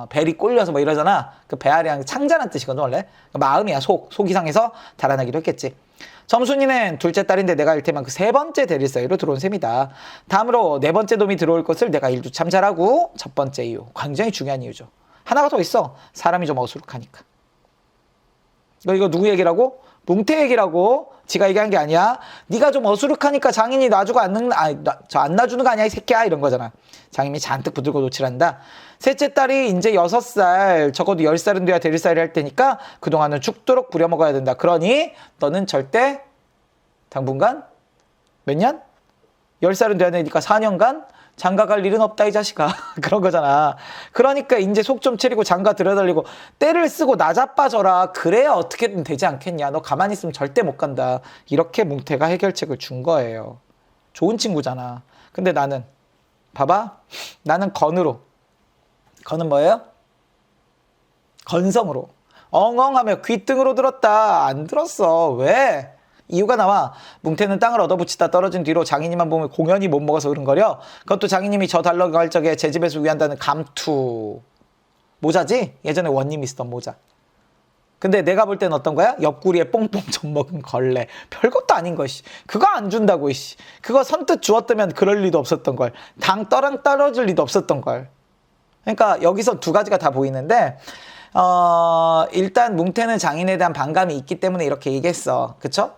벨이 꼴려서 뭐 이러잖아. 그 배알이랑 창자란 뜻이거든 원래. 마음이야. 속이 상해서 달아나기로 했겠지. 점순이는 둘째 딸인데 내가 일테면 그 세 번째 대릴사위로 들어온 셈이다. 다음으로 네 번째 놈이 들어올 것을 내가 일도 참 잘하고. 첫 번째 이유, 굉장히 중요한 이유죠. 하나가 더 있어. 사람이 좀 어수룩하니까. 이거 누구 얘기라고? 뭉태 얘기라고. 지가 얘기한 게 아니야. 네가 좀 어수룩하니까 장인이 놔주고 안 놔주는 거 아니야 이 새끼야 이런 거잖아. 장인이 잔뜩 부들고 노칠한다. 셋째 딸이 이제 6살, 적어도 10살은 돼야 대릴사위를 할 테니까 그동안은 죽도록 부려먹어야 된다. 그러니 너는 절대 당분간 몇 년? 10살은 돼야 되니까 4년간 장가 갈 일은 없다 이 자식아. 그런 거잖아. 그러니까 이제 속 좀 차리고 장가 들여달리고 때를 쓰고 나자빠져라. 그래야 어떻게든 되지 않겠냐. 너 가만히 있으면 절대 못 간다. 이렇게 뭉태가 해결책을 준 거예요. 좋은 친구잖아. 근데 나는 봐봐. 나는 건으로. 건은 뭐예요? 건성으로. 엉엉하며 귓등으로 들었다. 안 들었어. 왜? 이유가 나와. 뭉태는 땅을 얻어붙이다 떨어진 뒤로 장인님만 보면 공연히 못 먹어서 으른거려. 그것도 장인님이 저 달러 갈 적에 제 집에서 위한다는 감투. 모자지? 예전에 원님이 쓰던 모자. 근데 내가 볼 땐 어떤 거야? 옆구리에 뽕뽕 좀 먹은 걸레. 별것도 아닌 거, 씨. 그거 안 준다고, 씨. 그거 선뜻 주었다면 그럴 리도 없었던 걸. 당떠랑 떨어질 리도 없었던 걸. 그러니까 여기서 두 가지가 다 보이는데, 일단 뭉태는 장인에 대한 반감이 있기 때문에 이렇게 얘기했어. 그쵸?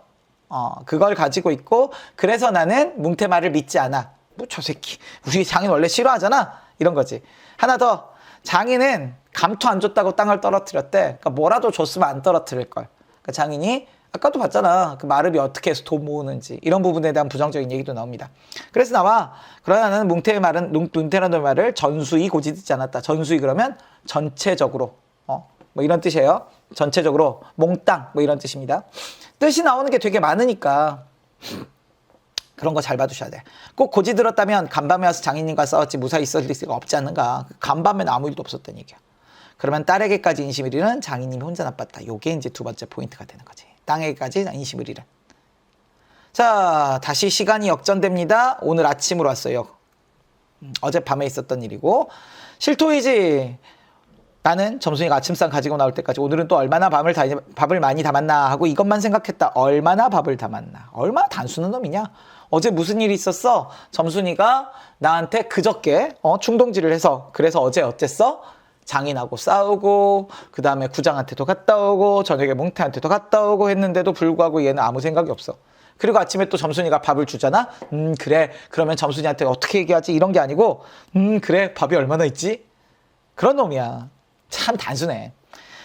그걸 가지고 있고, 그래서 나는 뭉태 말을 믿지 않아. 뭐 저 새끼, 우리 장인 원래 싫어하잖아? 이런 거지. 하나 더, 장인은 감투 안 줬다고 땅을 떨어뜨렸대. 그러니까 뭐라도 줬으면 안 떨어뜨릴걸. 그러니까 장인이 아까도 봤잖아. 그 마르비 어떻게 해서 돈 모으는지. 이런 부분에 대한 부정적인 얘기도 나옵니다. 그래서 나와, 그러나 나는 뭉테라는 말을 전수이 고지 듣지 않았다. 전수이 그러면 전체적으로. 뭐 이런 뜻이에요. 전체적으로. 몽땅. 뭐 이런 뜻입니다. 뜻이 나오는 게 되게 많으니까. 그런 거 잘 봐두셔야 돼. 꼭 고지 들었다면 간밤에 와서 장인님과 싸웠지 무사히 있을 리가 없지 않는가. 간밤에는 아무 일도 없었던 얘기야. 그러면 딸에게까지 인심을 잃은 장인님이 혼자 나빴다. 요게 이제 두 번째 포인트가 되는 거지. 땅에게까지 인심을 잃은. 자, 다시 시간이 역전됩니다. 오늘 아침으로 왔어요. 어젯밤에 있었던 일이고. 실토이지. 나는 점순이가 아침상 가지고 나올 때까지 오늘은 또 얼마나 밥을 많이 담았나 하고 이것만 생각했다. 얼마나 밥을 담았나. 얼마나 단순한 놈이냐. 어제 무슨 일이 있었어? 점순이가 나한테 그저께 충동질을 해서 그래서 어제 어쨌어? 장인하고 싸우고 그 다음에 구장한테도 갔다 오고 저녁에 몽태한테도 갔다 오고 했는데도 불구하고 얘는 아무 생각이 없어. 그리고 아침에 또 점순이가 밥을 주잖아. 그래. 그러면 점순이한테 어떻게 얘기하지? 이런 게 아니고 그래. 밥이 얼마나 있지? 그런 놈이야. 참 단순해.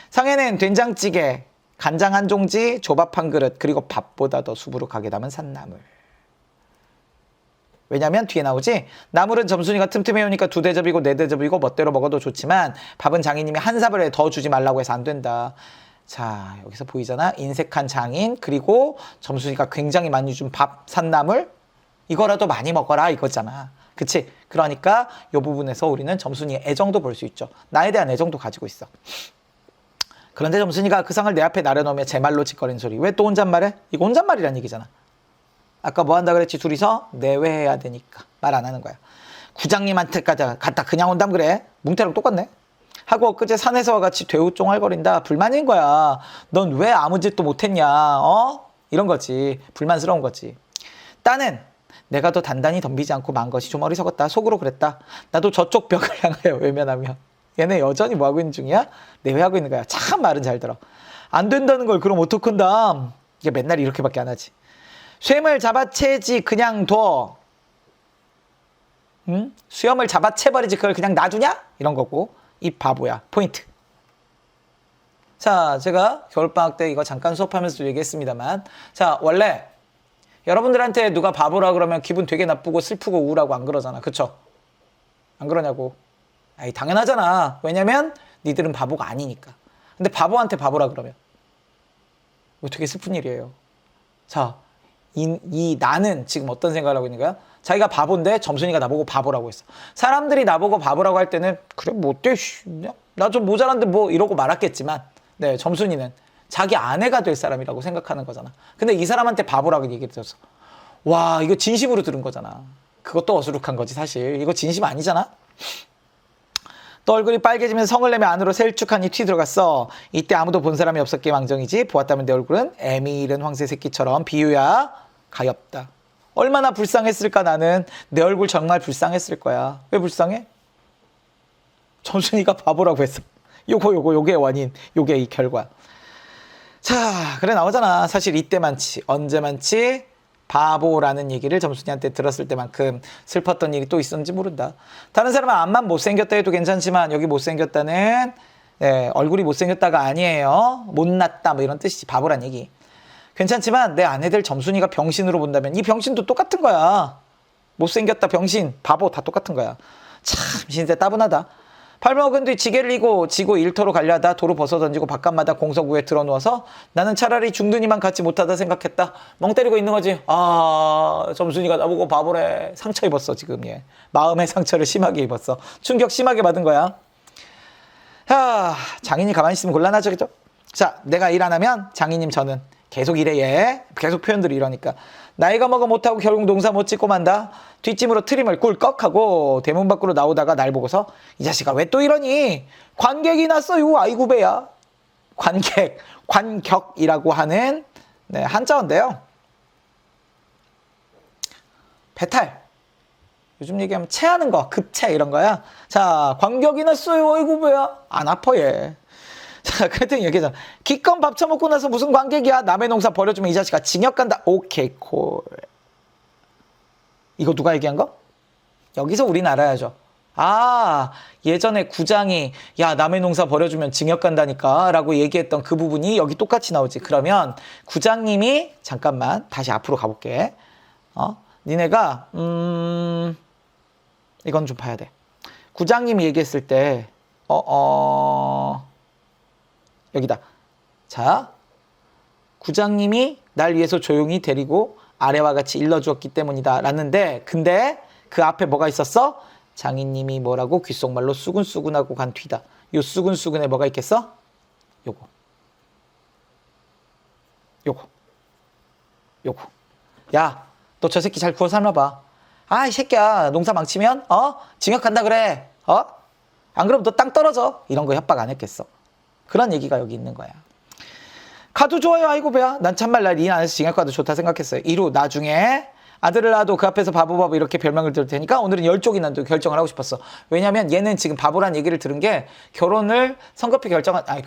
상에는 된장찌개, 간장 한 종지, 조밥 한 그릇, 그리고 밥보다 더 수부룩하게 담은 산나물. 왜냐면 뒤에 나오지. 나물은 점순이가 틈틈해오니까 2대접이고 4대접이고 멋대로 먹어도 좋지만 밥은 장인님이 한 사발에 더 주지 말라고 해서 안 된다. 자, 여기서 보이잖아. 인색한 장인, 그리고 점순이가 굉장히 많이 준 밥, 산나물, 이거라도 많이 먹어라 이거잖아. 그치? 그러니까 이 부분에서 우리는 점순이의 애정도 볼 수 있죠. 나에 대한 애정도 가지고 있어. 그런데 점순이가 그 상을 내 앞에 나려놓으며 제 말로 짓거리는 소리. 왜 또 혼잣말해? 이거 혼잣말이란 얘기잖아. 아까 뭐 한다 그랬지? 둘이서 내외해야 되니까 말 안 하는 거야. 구장님한테까지 갔다 그냥 온담 그래? 뭉태랑 똑같네. 하고 엊그제 산에서 같이 되우쫑알거린다. 불만인 거야. 넌 왜 아무 짓도 못했냐? 이런 거지. 불만스러운 거지. 따는 내가 더 단단히 덤비지 않고 만 것이 좀 어리석었다. 속으로 그랬다. 나도 저쪽 벽을 향하여 외면하며. 얘네 여전히 뭐하고 있는 중이야? 내외하고 있는 거야. 참 말은 잘 들어. 안 된다는 걸 그럼 어떡한다. 이게 맨날 이렇게밖에 안 하지. 쇠물 잡아채지 그냥 둬. 응? 수염을 잡아채버리지 그걸 그냥 놔두냐? 이런 거고. 이 바보야. 포인트. 자, 제가 겨울방학 때 이거 잠깐 수업하면서도 얘기했습니다만, 자, 원래 여러분들한테 누가 바보라 그러면 기분 되게 나쁘고 슬프고 우울하고 안 그러잖아. 그쵸? 안 그러냐고. 아이, 당연하잖아. 왜냐면 니들은 바보가 아니니까. 근데 바보한테 바보라 그러면 이거 되게 슬픈 일이에요. 자, 이 나는 지금 어떤 생각을 하고 있는 거야? 자기가 바보인데 점순이가 나보고 바보라고 했어. 사람들이 나보고 바보라고 할 때는 그래 뭐 어때? 나 좀 모자란데 뭐 이러고 말았겠지만, 네, 점순이는 자기 아내가 될 사람이라고 생각하는 거잖아. 근데 이 사람한테 바보라고 얘기를 들었어. 와, 이거 진심으로 들은 거잖아. 그것도 어수룩한 거지 사실. 이거 진심 아니잖아. 또 얼굴이 빨개지면서 성을 내며 안으로 셀쭉하니 튀 들어갔어. 이때 아무도 본 사람이 없었기에 망정이지. 보았다면 내 얼굴은 애미 잃은 황새 새끼처럼 비유야 가엾다. 얼마나 불쌍했을까. 나는 내 얼굴 정말 불쌍했을 거야. 왜 불쌍해? 점순이가 바보라고 했어. 요게 원인, 요게 이 결과. 자, 그래 나오잖아. 사실 이때만치, 언제만치 바보라는 얘기를 점순이한테 들었을 때만큼 슬펐던 일이 또 있었는지 모른다. 다른 사람은 앞만 못생겼다 해도 괜찮지만 여기 못생겼다는, 네, 얼굴이 못생겼다가 아니에요. 못났다 뭐 이런 뜻이지. 바보란 얘기. 괜찮지만 내 아내들 점순이가 병신으로 본다면 이 병신도 똑같은 거야. 못생겼다, 병신, 바보 다 똑같은 거야. 참 진짜 따분하다. 팔먹은 뒤 지게를 지고 일터로 가려하다 도로 벗어던지고 바깥마다 공석우에 들어누워서 나는 차라리 중둔이만 갖지 못하다 생각했다. 멍 때리고 있는 거지. 아, 점순이가 나보고 바보래. 상처 입었어 지금 얘. 마음의 상처를 심하게 입었어. 충격 심하게 받은 거야. 야, 장인이 가만히 있으면 곤란하죠, 그죠? 자, 내가 일 안 하면 장인님 저는 계속 이래 얘. 계속 표현들이 이러니까. 나이가 먹어 못하고 결국 농사 못 짓고 만다. 뒷짐으로 트림을 꿀꺽하고 대문 밖으로 나오다가 날 보고서 이 자식아 왜 또 이러니? 관객이 났어요. 아이고 배야. 관객, 관격이라고 하는, 네, 한자어인데요. 배탈. 요즘 얘기하면 체하는 거, 급체 이런 거야. 자, 관격이 났어요. 아이고 배야. 안 아파 얘. 자, 그랬더니 얘기하잖아. 기껏 밥 처먹고 나서 무슨 관객이야. 남의 농사 버려주면 이 자식아 징역 간다. 오케이 콜. 이거 누가 얘기한 거? 여기서 우리는 알아야죠. 아, 예전에 구장이 야 남의 농사 버려주면 징역 간다니까 라고 얘기했던 그 부분이 여기 똑같이 나오지. 그러면 구장님이 잠깐만 다시 앞으로 가볼게. 니네가 이건 좀 봐야 돼. 구장님이 얘기했을 때 여기다. 자, 구장님이 날 위해서 조용히 데리고 아래와 같이 일러주었기 때문이다 라는데, 근데 그 앞에 뭐가 있었어? 장인님이 뭐라고 귓속말로 수근수근하고 간 뒤다. 요 수근수근에 뭐가 있겠어? 요거. 야, 너 저 새끼 잘 구워 삶아봐. 아, 이 새끼야, 농사 망치면 징역 간다 그래. 안 그러면 너 땅 떨어져. 이런 거 협박 안 했겠어. 그런 얘기가 여기 있는 거야. 가도 좋아요. 아이고 배야. 난 참말 날 이 안에서 징역 가도 좋다 생각했어요. 이루 나중에 아들을 낳아도 그 앞에서 바보 이렇게 별명을 들을 테니까 오늘은 10쪽이 난도 결정을 하고 싶었어. 왜냐면 얘는 지금 바보란 얘기를 들은 게 결혼을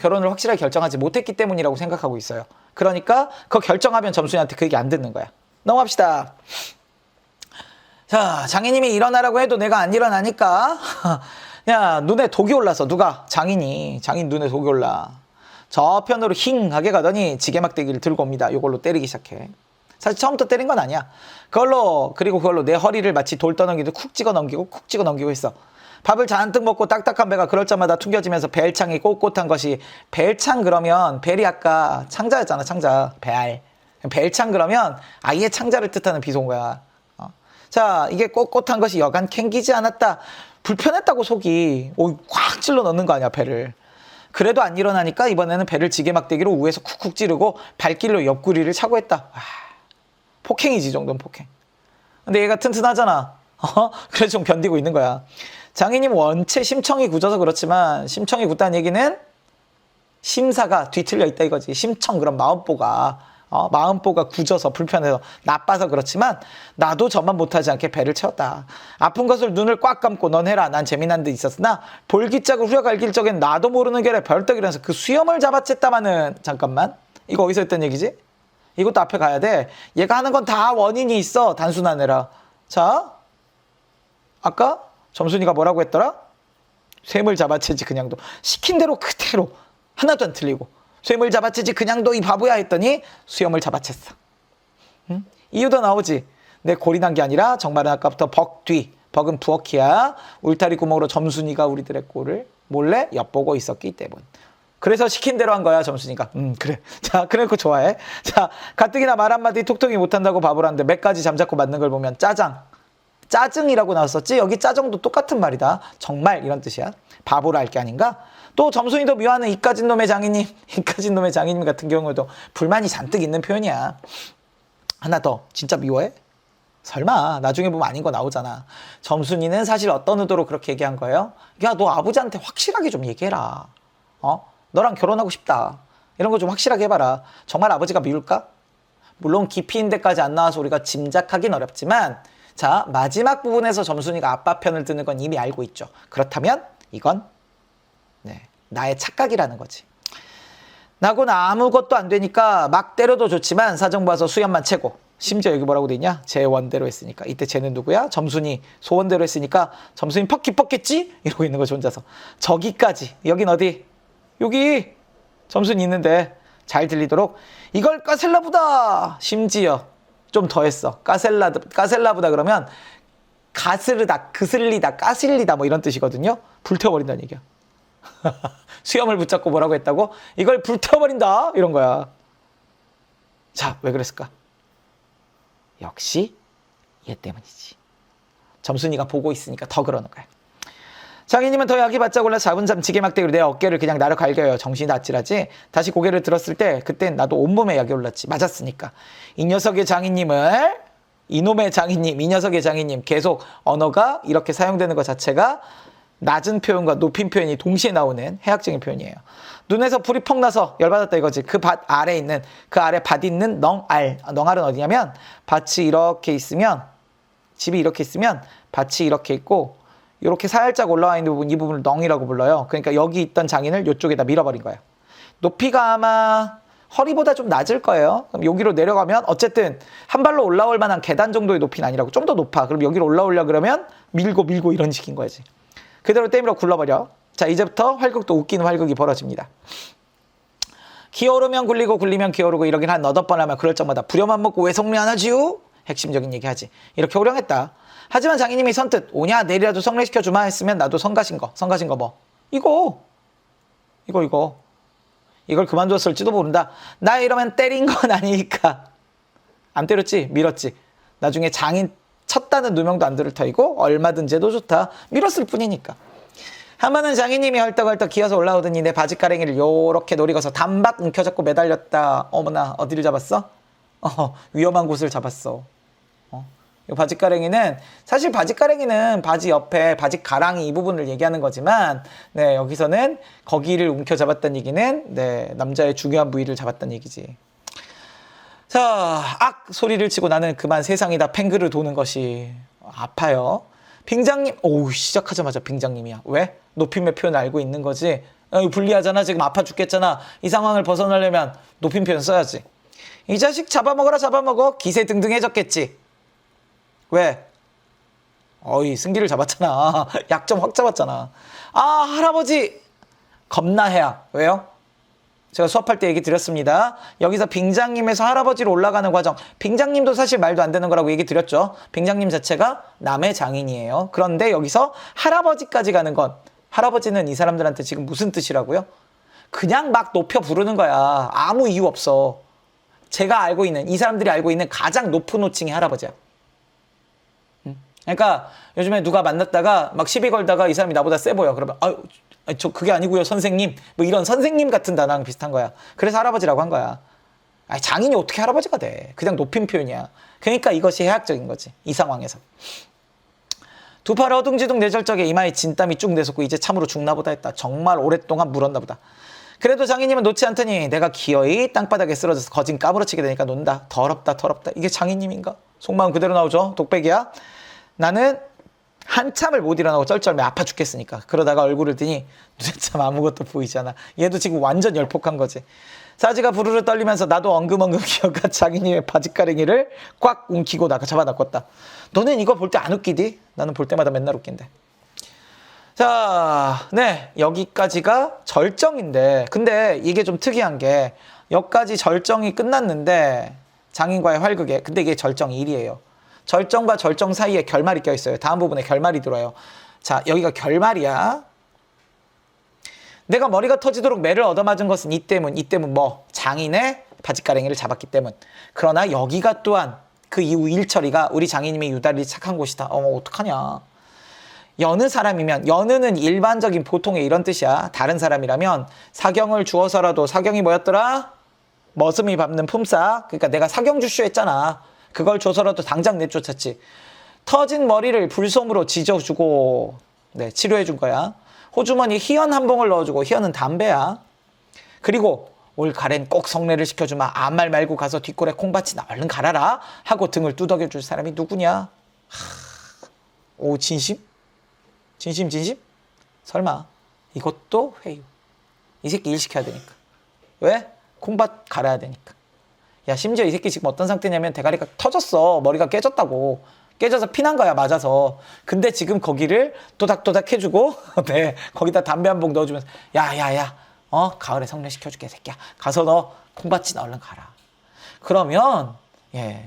결혼을 확실하게 결정하지 못했기 때문이라고 생각하고 있어요. 그러니까 그거 결정하면 점순이한테 그 얘기 안 듣는 거야. 넘어갑시다. 자, 장인님이 일어나라고 해도 내가 안 일어나니까 야, 눈에 독이 올라서 누가? 장인 눈에 독이 올라. 저편으로 힝하게 가더니 지게막대기를 들고 옵니다. 이걸로 때리기 시작해. 사실 처음부터 때린 건 아니야. 그걸로 내 허리를 마치 돌 떠넘기듯 쿡 찍어 넘기고 있어. 밥을 잔뜩 먹고 딱딱한 배가 그럴 적마다 퉁겨지면서 벨창이 꼿꼿한 것이, 벨창 그러면 벨이 아까 창자였잖아. 창자. 벨창 그러면 아예 창자를 뜻하는 비속어야. 자, 이게 꼿꼿한 것이 여간 캥기지 않았다. 불편했다고 속이. 확 찔러 넣는 거 아니야, 배를. 그래도 안 일어나니까 이번에는 배를 지게막대기로 우에서 쿡쿡 찌르고 발길로 옆구리를 차고 했다. 폭행이지, 이 정도는 폭행. 근데 얘가 튼튼하잖아. 그래서 좀 견디고 있는 거야. 장인님 원체 심청이 굳어서 그렇지만, 심청이 굳다는 얘기는 심사가 뒤틀려 있다 이거지. 심청, 그럼 마음보가 굳어서 불편해서 나빠서 그렇지만 나도 저만 못하지 않게 배를 채웠다. 아픈 것을 눈을 꽉 감고 넌 해라. 난 재미난 데 있었으나 볼기짝을 후려갈길 적엔 나도 모르는 결에 벌떡이라면서 그 수염을 잡아챘다마는, 잠깐만, 이거 어디서 했던 얘기지? 이것도 앞에 가야 돼. 얘가 하는 건 다 원인이 있어. 단순한 애라. 자, 아까 점순이가 뭐라고 했더라? 쇠물 잡아채지 그냥도. 시킨 대로 그대로 하나도 안 틀리고. 쇠물 잡아채지 그냥도 이 바보야 했더니 수염을 잡아챘어. 응? 이유도 나오지. 내 골이 난 게 아니라 정말은 아까부터 벅은 부엌이야. 울타리 구멍으로 점순이가 우리들의 꼴을 몰래 엿보고 있었기 때문. 그래서 시킨 대로 한 거야, 점순이가. 그래. 자, 그래놓고 좋아해. 자, 가뜩이나 말 한마디 톡톡이 못한다고 바보라는데 몇 가지 잠자코 맞는 걸 보면 짜증이라고 나왔었지? 여기 짜증도 똑같은 말이다. 정말 이런 뜻이야. 바보라 할 게 아닌가? 또 점순이도 미워하는 이까진 놈의 장인님 같은 경우도 불만이 잔뜩 있는 표현이야. 하나 더. 진짜 미워해? 설마 나중에 보면 아닌 거 나오잖아. 점순이는 사실 어떤 의도로 그렇게 얘기한 거예요? 야, 너 아버지한테 확실하게 좀 얘기해라. 너랑 결혼하고 싶다. 이런 거 좀 확실하게 해봐라. 정말 아버지가 미울까? 물론 깊이 있는 데까지 안 나와서 우리가 짐작하긴 어렵지만, 자, 마지막 부분에서 점순이가 아빠 편을 드는 건 이미 알고 있죠. 그렇다면 이건 나의 착각이라는 거지. 나고는 아무것도 안 되니까 막 때려도 좋지만 사정 봐서 수염만 채고. 심지어 여기 뭐라고 돼 있냐? 제 원대로 했으니까. 이때 쟤는 누구야? 점순이 소원대로 했으니까 점순이 퍽겠지? 이러고 있는 거지, 혼자서. 저기까지. 여긴 어디? 여기 점순이 있는데 잘 들리도록 이걸 까셀라보다. 심지어 좀 더 했어. 까셀라보다 그러면 그슬리다, 까실리다 뭐 이런 뜻이거든요. 불태워버린다는 얘기야. 수염을 붙잡고 뭐라고 했다고? 이걸 불태워버린다 이런 거야. 자, 왜 그랬을까? 역시 얘 때문이지. 점순이가 보고 있으니까 더 그러는 거야. 장인님은 더 약이 바짝 올라 잡은 잠 지게막대기로 내 어깨를 그냥 나를 갈겨요. 정신이 낯질하지. 다시 고개를 들었을 때 그땐 나도 온몸에 약이 올랐지. 맞았으니까. 이 녀석의 장인님 계속 언어가 이렇게 사용되는 것 자체가 낮은 표현과 높인 표현이 동시에 나오는 해학적인 표현이에요. 눈에서 불이 펑 나서 열받았다 이거지. 그 밭 아래 있는, 그 아래 밭 있는 넝알은 어디냐면, 밭이 이렇게 있으면, 집이 이렇게 있으면 밭이 이렇게 있고 이렇게 살짝 올라와 있는 부분, 이 부분을 넝이라고 불러요. 그러니까 여기 있던 장인을 이쪽에다 밀어버린 거예요. 높이가 아마 허리보다 좀 낮을 거예요. 그럼 여기로 내려가면 어쨌든 한 발로 올라올 만한 계단 정도의 높이는 아니라고, 좀 더 높아. 그럼 여기로 올라오려 그러면 밀고 이런 식인 거지. 그대로 때밀어 굴러버려. 자, 이제부터 활극도 웃기는 활극이 벌어집니다. 기어오르면 굴리고 굴리면 기어오르고 이러긴 한 너댓 번 하면 그럴 적마다 부려만 먹고 왜 성례 안 하지요? 핵심적인 얘기하지. 이렇게 호령했다. 하지만 장인님이 선뜻 오냐 내일이라도 성례시켜주마 했으면 나도 성가신 거 뭐. 이거. 이걸 그만뒀을지도 모른다. 나 이러면 때린 건 아니니까. 안 때렸지? 밀었지. 나중에 장인 쳤다는 누명도 안 들을 터이고 얼마든지 해도 좋다. 밀었을 뿐이니까. 한번은 장인님이 헐떡헐떡 기어서 올라오더니 내 바지가랭이를 요렇게 노리고서 단박 움켜잡고 매달렸다. 어머나, 어디를 잡았어? 위험한 곳을 잡았어. 이 바지가랭이는, 사실 바지가랭이는 바지 옆에 바지가랑이 이 부분을 얘기하는 거지만, 네, 여기서는 거기를 움켜잡았다는 얘기는, 네, 남자의 중요한 부위를 잡았다는 얘기지. 자, 악! 소리를 치고 나는 그만 세상이 다 팽글을 도는 것이 아파요. 빙장님, 시작하자마자 빙장님이야. 왜? 높임의 표현을 알고 있는 거지. 불리하잖아. 지금 아파 죽겠잖아. 이 상황을 벗어나려면 높임 표현 써야지. 이 자식 잡아먹어라 잡아먹어. 기세 등등해졌겠지. 왜? 승기를 잡았잖아. 약점 확 잡았잖아. 할아버지! 겁나 해야. 왜요? 제가 수업할 때 얘기 드렸습니다. 여기서 빙장님에서 할아버지로 올라가는 과정. 빙장님도 사실 말도 안 되는 거라고 얘기 드렸죠. 빙장님 자체가 남의 장인이에요. 그런데 여기서 할아버지까지 가는 건, 할아버지는 이 사람들한테 지금 무슨 뜻이라고요? 그냥 막 높여 부르는 거야. 아무 이유 없어. 제가 알고 있는, 이 사람들이 알고 있는 가장 높은 호칭이 할아버지야. 그러니까 요즘에 누가 만났다가 막 시비 걸다가 이 사람이 나보다 세 보여. 그러면 저 그게 아니고요 선생님, 뭐 이런 선생님 같은 단어랑 비슷한 거야. 그래서 할아버지라고 한 거야. 장인이 어떻게 할아버지가 돼? 그냥 높임 표현이야. 그러니까 이것이 해학적인 거지, 이 상황에서. 두 팔 어둥지둥 내절적에 이마에 진땀이 쭉 내솟고 이제 참으로 죽나 보다 했다. 정말 오랫동안 물었나 보다. 그래도 장인님은 놓지 않더니 내가 기어이 땅바닥에 쓰러져서 거진 까무러치게 되니까 논다. 더럽다. 이게 장인님인가? 속마음 그대로 나오죠. 독백이야. 나는 한참을 못 일어나고 쩔쩔매 아파 죽겠으니까. 그러다가 얼굴을 뜨니 눈에 참 아무것도 보이지 않아. 얘도 지금 완전 열폭한 거지. 사지가 부르르 떨리면서 나도 엉금엉금 기어가 장인님의 바지가랭이를 꽉 움키고 나가 잡아놨겠다. 너넨 이거 볼 때 안 웃기디? 나는 볼 때마다 맨날 웃긴데. 자, 네, 여기까지가 절정인데, 근데 이게 좀 특이한 게 여기까지 절정이 끝났는데 장인과의 활극에, 근데 이게 절정 1이에요. 절정과 절정 사이에 결말이 껴있어요. 다음 부분에 결말이 들어요. 자, 여기가 결말이야. 내가 머리가 터지도록 매를 얻어맞은 것은 이 때문 뭐? 장인의 바지가랭이를 잡았기 때문. 그러나 여기가 또한 그 이후 일처리가 우리 장인님이 유달리 착한 곳이다. 어떡하냐. 여느 사람이면, 여느는 일반적인 보통의 이런 뜻이야. 다른 사람이라면 사경을 주어서라도, 사경이 뭐였더라? 머슴이 밟는 품삯. 그러니까 내가 사경 주쇼 했잖아. 그걸 줘서라도 당장 내쫓았지. 터진 머리를 불솜으로 지져주고, 네, 치료해준 거야. 호주머니 희연 한 봉을 넣어주고, 희연은 담배야. 그리고 올 가랜 꼭 성례를 시켜주마. 아무 말 말고 가서 뒷골에 콩밭이나 얼른 갈아라 하고 등을 두덕여줄 사람이 누구냐? 진심? 진심? 설마 이것도 회유. 이 새끼 일 시켜야 되니까. 왜? 콩밭 갈아야 되니까. 야, 심지어 이 새끼 지금 어떤 상태냐면 대가리가 터졌어. 머리가 깨졌다고. 깨져서 피난 거야, 맞아서. 근데 지금 거기를 도닥도닥 해주고, 네, 거기다 담배 한 봉 넣어주면서, 야, 가을에 성례 시켜줄게, 새끼야. 가서 너 콩밭이나 얼른 가라. 그러면,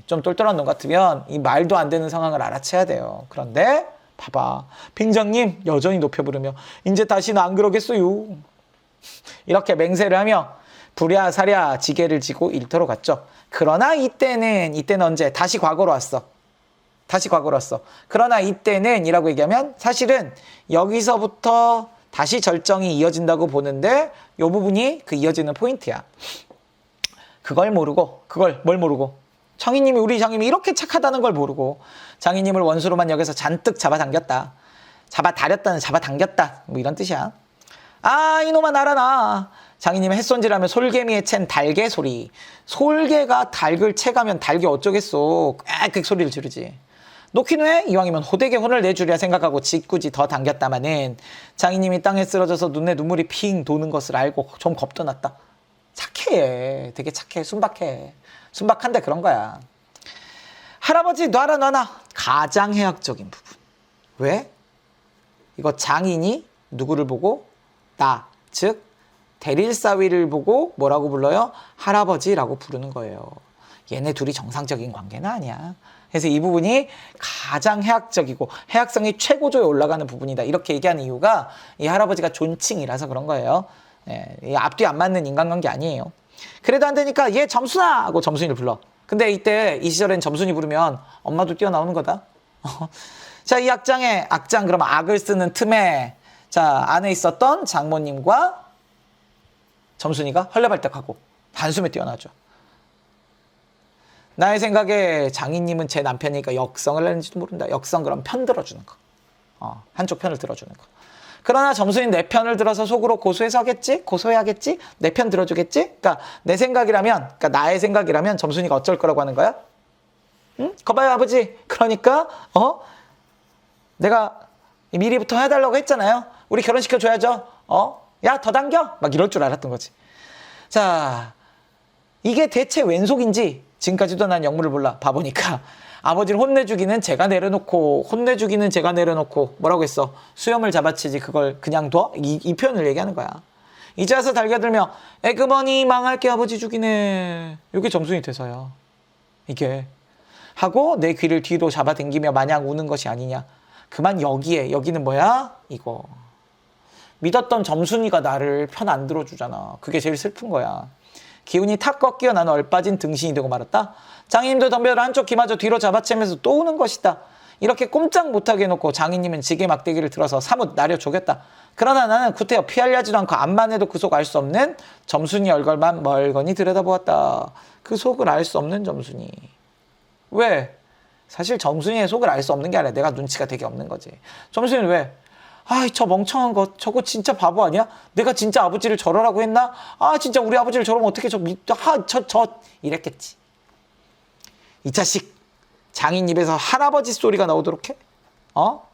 좀 똘똘한 놈 같으면 이 말도 안 되는 상황을 알아채야 돼요. 그런데, 봐봐. 빙장님, 여전히 높여 부르며, 이제 다시는 안 그러겠어요. 이렇게 맹세를 하며, 부랴사랴 지게를 지고 일터로 갔죠. 그러나 이때는 언제? 다시 과거로 왔어. 그러나 이때는 이라고 얘기하면 사실은 여기서부터 다시 절정이 이어진다고 보는데 이 부분이 그 이어지는 포인트야. 뭘 모르고 장인님이, 우리 장인님이 이렇게 착하다는 걸 모르고 장인님을 원수로만 여기서 잔뜩 잡아당겼다. 잡아당겼다. 뭐 이런 뜻이야. 이놈아 날아나. 장인님은 햇손질하며 솔개미에 챈 달개 소리. 솔개가 닭을 채가면 닭이 어쩌겠소. 꽥꽥 소리를 지르지. 놓긴 왜? 이왕이면 호되게 혼을 내주랴 생각하고 짓궂이 더 당겼다마는 장인님이 땅에 쓰러져서 눈에 눈물이 핑 도는 것을 알고 좀 겁도 났다. 착해. 되게 착해. 순박해. 순박한데 그런 거야. 할아버지 놔라. 가장 해학적인 부분. 왜? 이거 장인이 누구를 보고? 나, 즉 대릴사위를 보고 뭐라고 불러요? 할아버지라고 부르는 거예요. 얘네 둘이 정상적인 관계는 아니야. 그래서 이 부분이 가장 해학적이고 해학성이 최고조에 올라가는 부분이다. 이렇게 얘기하는 이유가 이 할아버지가 존칭이라서 그런 거예요. 예, 앞뒤 안 맞는 인간관계 아니에요. 그래도 안 되니까 얘 점순아 하고 점순이를 불러. 근데 이때 이 시절엔 점순이 부르면 엄마도 뛰어나오는 거다. 자, 이 악장 그러면 악을 쓰는 틈에 자 안에 있었던 장모님과 점순이가 헐레벌떡하고 한숨에 뛰어나죠. 나의 생각에 장인님은 제 남편이니까 역성을 했는지도 모른다. 역성 그럼 편 들어주는 거. 한쪽 편을 들어주는 거. 그러나 점순이 내 편을 들어서 속으로 고소해서 하겠지? 고소해야겠지? 내 편 들어주겠지? 그러니까 내 생각이라면, 그러니까 나의 생각이라면 점순이가 어쩔 거라고 하는 거야? 응? 거봐요 아버지. 그러니까 내가 미리부터 해달라고 했잖아요. 우리 결혼시켜줘야죠. 야 더 당겨? 막 이럴 줄 알았던 거지. 자, 이게 대체 웬 속인지 지금까지도 난 영문을 몰라. 봐보니까 아버지를 혼내주기는 제가 내려놓고 뭐라고 했어? 수염을 잡아치지 그걸 그냥 둬? 이 표현을 얘기하는 거야. 이제 와서 달겨들며 에그머니 망할게 아버지 죽이네. 이게 점순이 돼서야. 이게 하고 내 귀를 뒤로 잡아당기며 마냥 우는 것이 아니냐. 그만 여기는 뭐야? 이거 믿었던 점순이가 나를 편 안 들어주잖아. 그게 제일 슬픈 거야. 기운이 탁 꺾여 나는 얼빠진 등신이 되고 말았다. 장인님도 덤벼라 한쪽 귀마저 뒤로 잡아채면서 또 우는 것이다. 이렇게 꼼짝 못하게 해놓고 장인님은 지게 막대기를 들어서 사뭇 나려 조겼다. 그러나 나는 구태여 피하려 하지도 않고 암만 해도 그 속 알 수 없는 점순이 얼굴만 멀거니 들여다보았다. 그 속을 알 수 없는 점순이. 왜? 사실 점순이의 속을 알 수 없는 게 아니라 내가 눈치가 되게 없는 거지. 점순이는 왜? 아이 저 멍청한 거 저거 진짜 바보 아니야? 내가 진짜 아버지를 저러라고 했나? 아 진짜 우리 아버지를 저러면 어떻게 이랬겠지. 이 자식 장인 입에서 할아버지 소리가 나오도록 해?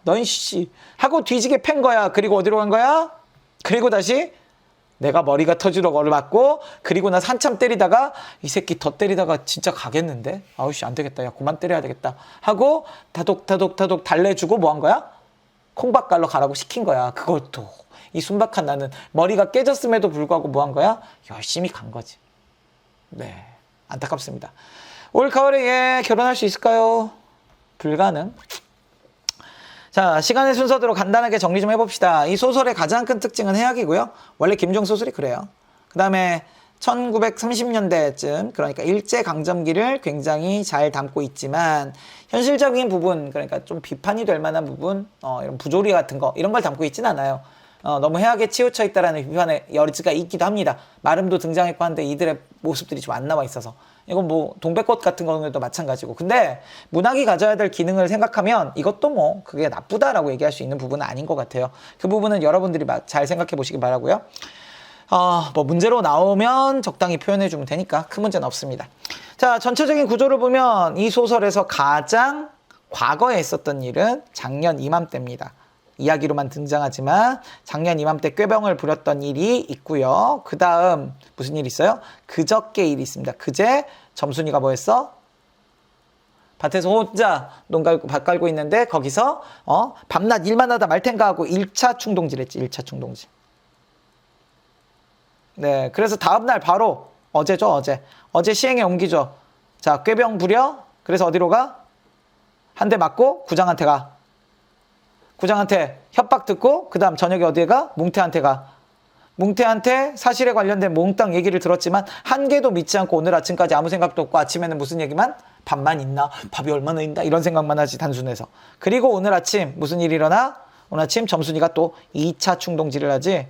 넌 씨 하고 뒤지게 팬 거야. 그리고 어디로 간 거야? 그리고 다시 내가 머리가 터지러 거를 맞고 그리고 나서 한참 때리다가 이 새끼 더 때리다가 진짜 가겠는데? 아우씨 안 되겠다. 야 그만 때려야 되겠다. 하고 다독 달래주고 뭐 한 거야? 콩밥갈로 가라고 시킨 거야. 그것도 이 순박한 나는 머리가 깨졌음에도 불구하고 뭐 한 거야? 열심히 간 거지. 네, 안타깝습니다. 올 가을에 얘 결혼할 수 있을까요? 불가능. 자, 시간의 순서대로 간단하게 정리 좀 해봅시다. 이 소설의 가장 큰 특징은 해학이고요. 원래 김종 소설이 그래요. 그 다음에 1930년대쯤 그러니까 일제강점기를 굉장히 잘 담고 있지만 현실적인 부분 그러니까 좀 비판이 될 만한 부분 이런 부조리 같은 거 이런 걸 담고 있지는 않아요. 너무 해학에 치우쳐 있다라는 비판의 여지가 있기도 합니다. 마름도 등장했고 한데 이들의 모습들이 좀 안 나와 있어서 이건 뭐 동백꽃 같은 경우도 마찬가지고 근데 문학이 가져야 될 기능을 생각하면 이것도 뭐 그게 나쁘다라고 얘기할 수 있는 부분은 아닌 것 같아요. 그 부분은 여러분들이 잘 생각해 보시기 바라고요. 뭐 문제로 나오면 적당히 표현해 주면 되니까 큰 문제는 없습니다. 자, 전체적인 구조를 보면 이 소설에서 가장 과거에 있었던 일은 작년 이맘때입니다. 이야기로만 등장하지만 작년 이맘때 꾀병을 부렸던 일이 있고요. 그 다음 무슨 일이 있어요? 그저께 일이 있습니다. 그제 점순이가 뭐 했어? 밭에서 혼자 밭 깔고 있는데 거기서 밤낮 일만 하다 말 텐가 하고 1차 충동질 했지. 1차 충동질. 네, 그래서 다음날 바로 어제죠. 어제 시행에 옮기죠. 자, 꾀병 부려. 그래서 어디로 가? 한 대 맞고 구장한테 가. 구장한테 협박 듣고 그 다음 저녁에 어디에 가? 뭉태한테 가. 뭉태한테 사실에 관련된 몽땅 얘기를 들었지만 한 개도 믿지 않고 오늘 아침까지 아무 생각도 없고 아침에는 무슨 얘기만? 밥만 있나? 밥이 얼마나 있나? 이런 생각만 하지 단순해서. 그리고 오늘 아침 무슨 일이 일어나? 오늘 아침 점순이가 또 2차 충동질을 하지.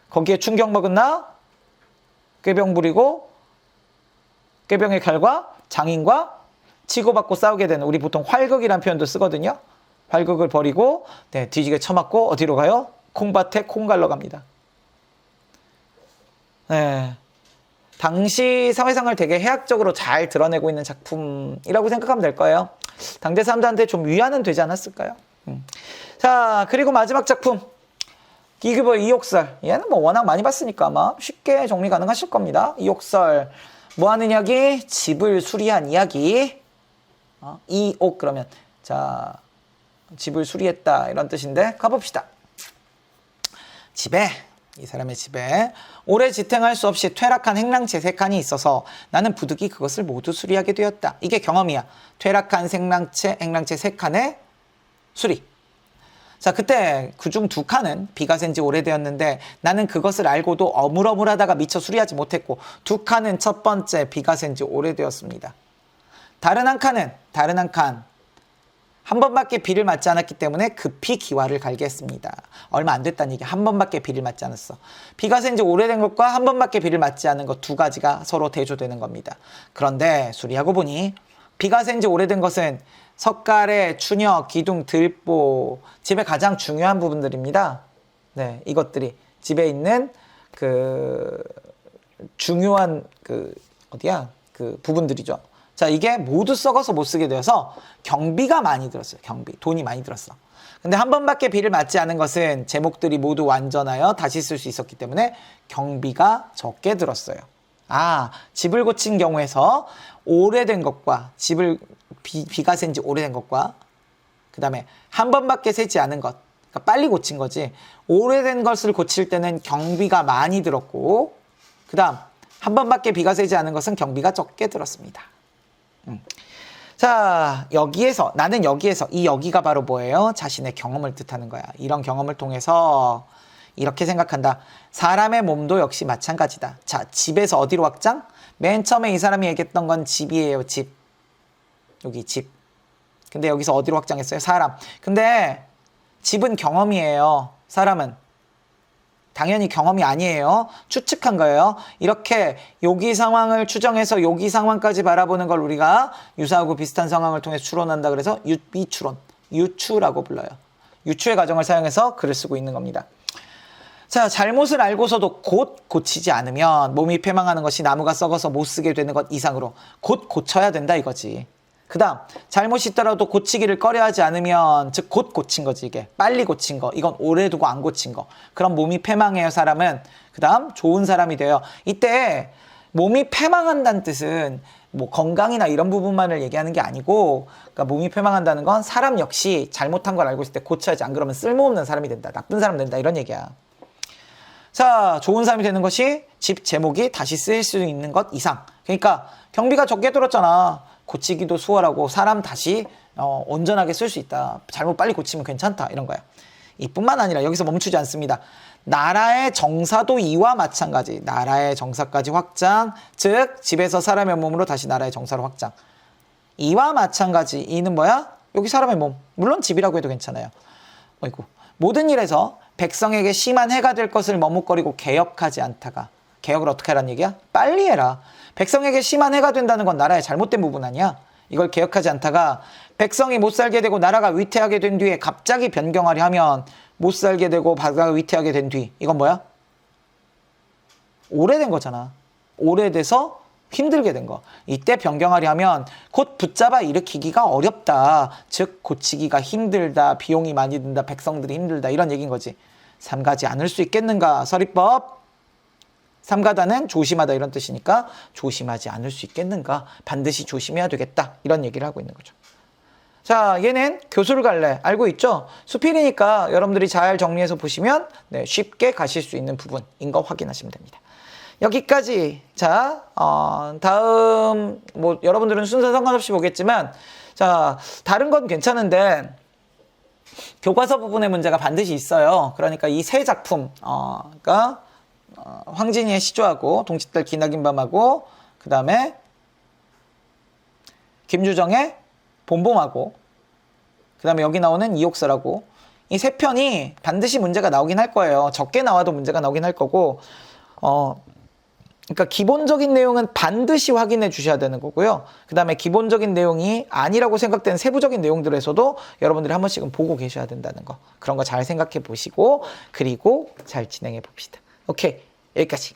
거기에 충격 먹은 나 꾀병 부리고 꾀병의 결과 장인과 치고받고 싸우게 되는 우리 보통 활극이라는 표현도 쓰거든요. 활극을 벌이고 뒤지게 쳐맞고 어디로 가요? 콩밭에 콩 갈러 갑니다. 네, 당시 사회상을 되게 해학적으로 잘 드러내고 있는 작품이라고 생각하면 될 거예요. 당대 사람들한테 좀 위안은 되지 않았을까요? 자, 그리고 마지막 작품 이규보의 이옥설. 얘는 뭐 워낙 많이 봤으니까 아마 쉽게 정리 가능하실 겁니다. 이옥설. 뭐 하는 이야기? 집을 수리한 이야기. 이옥 그러면 자 집을 수리했다 이런 뜻인데 가봅시다. 집에 이 사람의 집에 오래 지탱할 수 없이 퇴락한 행랑채 3칸이 있어서 나는 부득이 그것을 모두 수리하게 되었다. 이게 경험이야. 퇴락한 행랑채 3칸의 수리. 자, 그때 그중 2칸은 비가 샌 지 오래되었는데 나는 그것을 알고도 어물어물하다가 미처 수리하지 못했고 2칸은 첫 번째 비가 샌 지 오래되었습니다. 다른 한 칸 한 번밖에 비를 맞지 않았기 때문에 급히 기와를 갈게 했습니다. 얼마 안 됐다는 얘기. 한 번밖에 비를 맞지 않았어. 비가 샌 지 오래된 것과 한 번밖에 비를 맞지 않은 것 2가지가 서로 대조되는 겁니다. 그런데 수리하고 보니 비가 샌 지 오래된 것은 석가래, 추녀, 기둥, 들보 집의 가장 중요한 부분들입니다. 네, 이것들이 집에 있는 그 중요한 그 부분들이죠. 자, 이게 모두 썩어서 못 쓰게 되어서 경비가 많이 들었어요. 경비. 돈이 많이 들었어. 근데 한 번밖에 비를 맞지 않은 것은 제목들이 모두 완전하여 다시 쓸 수 있었기 때문에 경비가 적게 들었어요. 아, 집을 고친 경우에서 오래된 것과 비가 샌 지 오래된 것과 그 다음에 한 번밖에 새지 않은 것, 그러니까 빨리 고친 거지. 오래된 것을 고칠 때는 경비가 많이 들었고 그 다음 한 번밖에 비가 새지 않은 것은 경비가 적게 들었습니다. 자, 나는 여기에서 이 여기가 바로 뭐예요? 자신의 경험을 뜻하는 거야. 이런 경험을 통해서 이렇게 생각한다. 사람의 몸도 역시 마찬가지다. 자, 집에서 어디로 확장? 맨 처음에 이 사람이 얘기했던 건 집이에요. 집. 여기 집. 근데 여기서 어디로 확장했어요? 사람. 근데 집은 경험이에요. 사람은 당연히 경험이 아니에요. 추측한 거예요. 이렇게 여기 상황을 추정해서 여기 상황까지 바라보는 걸 우리가 유사하고 비슷한 상황을 통해서 추론한다. 그래서 유비추론, 유추라고 불러요. 유추의 과정을 사용해서 글을 쓰고 있는 겁니다. 자, 잘못을 알고서도 곧 고치지 않으면 몸이 패망하는 것이 나무가 썩어서 못 쓰게 되는 것 이상으로 곧 고쳐야 된다 이거지. 그 다음 잘못이 있더라도 고치기를 꺼려하지 않으면 즉 곧 고친 거지. 이게 빨리 고친 거, 이건 오래 두고 안 고친 거. 그럼 몸이 패망해요. 사람은. 그 다음 좋은 사람이 돼요. 이때 몸이 패망한다는 뜻은 뭐 건강이나 이런 부분만을 얘기하는 게 아니고, 그러니까 몸이 패망한다는 건 사람 역시 잘못한 걸 알고 있을 때 고쳐야지. 안 그러면 쓸모없는 사람이 된다, 나쁜 사람 된다, 이런 얘기야. 자, 좋은 사람이 되는 것이 집 제목이 다시 쓰일 수 있는 것 이상. 그러니까 경비가 적게 들었잖아. 고치기도 수월하고 사람 다시 온전하게 쓸 수 있다. 잘못 빨리 고치면 괜찮다, 이런 거야. 이뿐만 아니라 여기서 멈추지 않습니다. 나라의 정사도 이와 마찬가지. 나라의 정사까지 확장. 즉 집에서 사람의 몸으로 다시 나라의 정사로 확장. 이와 마찬가지. 이는 뭐야? 여기 사람의 몸. 물론 집이라고 해도 괜찮아요. 어이구. 모든 일에서 백성에게 심한 해가 될 것을 머뭇거리고 개혁하지 않다가. 개혁을 어떻게 하라는 얘기야? 빨리 해라. 백성에게 심한 해가 된다는 건 나라의 잘못된 부분 아니야? 이걸 개혁하지 않다가 백성이 못 살게 되고 나라가 위태하게 된 뒤에 갑자기 변경하려 하면 못 살게 되고 바다가 위태하게 된 뒤. 이건 뭐야? 오래된 거잖아. 오래돼서 힘들게 된 거. 이때 변경하려 하면 곧 붙잡아 일으키기가 어렵다. 즉 고치기가 힘들다. 비용이 많이 든다. 백성들이 힘들다. 이런 얘기인 거지. 삼가지 않을 수 있겠는가? 서리법. 삼가다는 조심하다 이런 뜻이니까 조심하지 않을 수 있겠는가? 반드시 조심해야 되겠다. 이런 얘기를 하고 있는 거죠. 자, 얘는 교수를 갈래. 알고 있죠? 수필이니까 여러분들이 잘 정리해서 보시면 쉽게 가실 수 있는 부분인 거 확인하시면 됩니다. 여기까지. 자, 다음 뭐 여러분들은 순서 상관없이 보겠지만, 자, 다른 건 괜찮은데 교과서 부분의 문제가 반드시 있어요. 그러니까 이 세 작품, 그러니까 황진이의 시조하고 동짓달 기나긴 밤하고 그 다음에 김주정의 봄봄하고 그 다음에 여기 나오는 이옥설하고 이 세 편이 반드시 문제가 나오긴 할 거예요. 적게 나와도 문제가 나오긴 할 거고, 그러니까 기본적인 내용은 반드시 확인해 주셔야 되는 거고요. 그 다음에 기본적인 내용이 아니라고 생각되는 세부적인 내용들에서도 여러분들이 한 번씩은 보고 계셔야 된다는 거. 그런 거 잘 생각해 보시고 그리고 잘 진행해 봅시다. 오케이, 여기까지.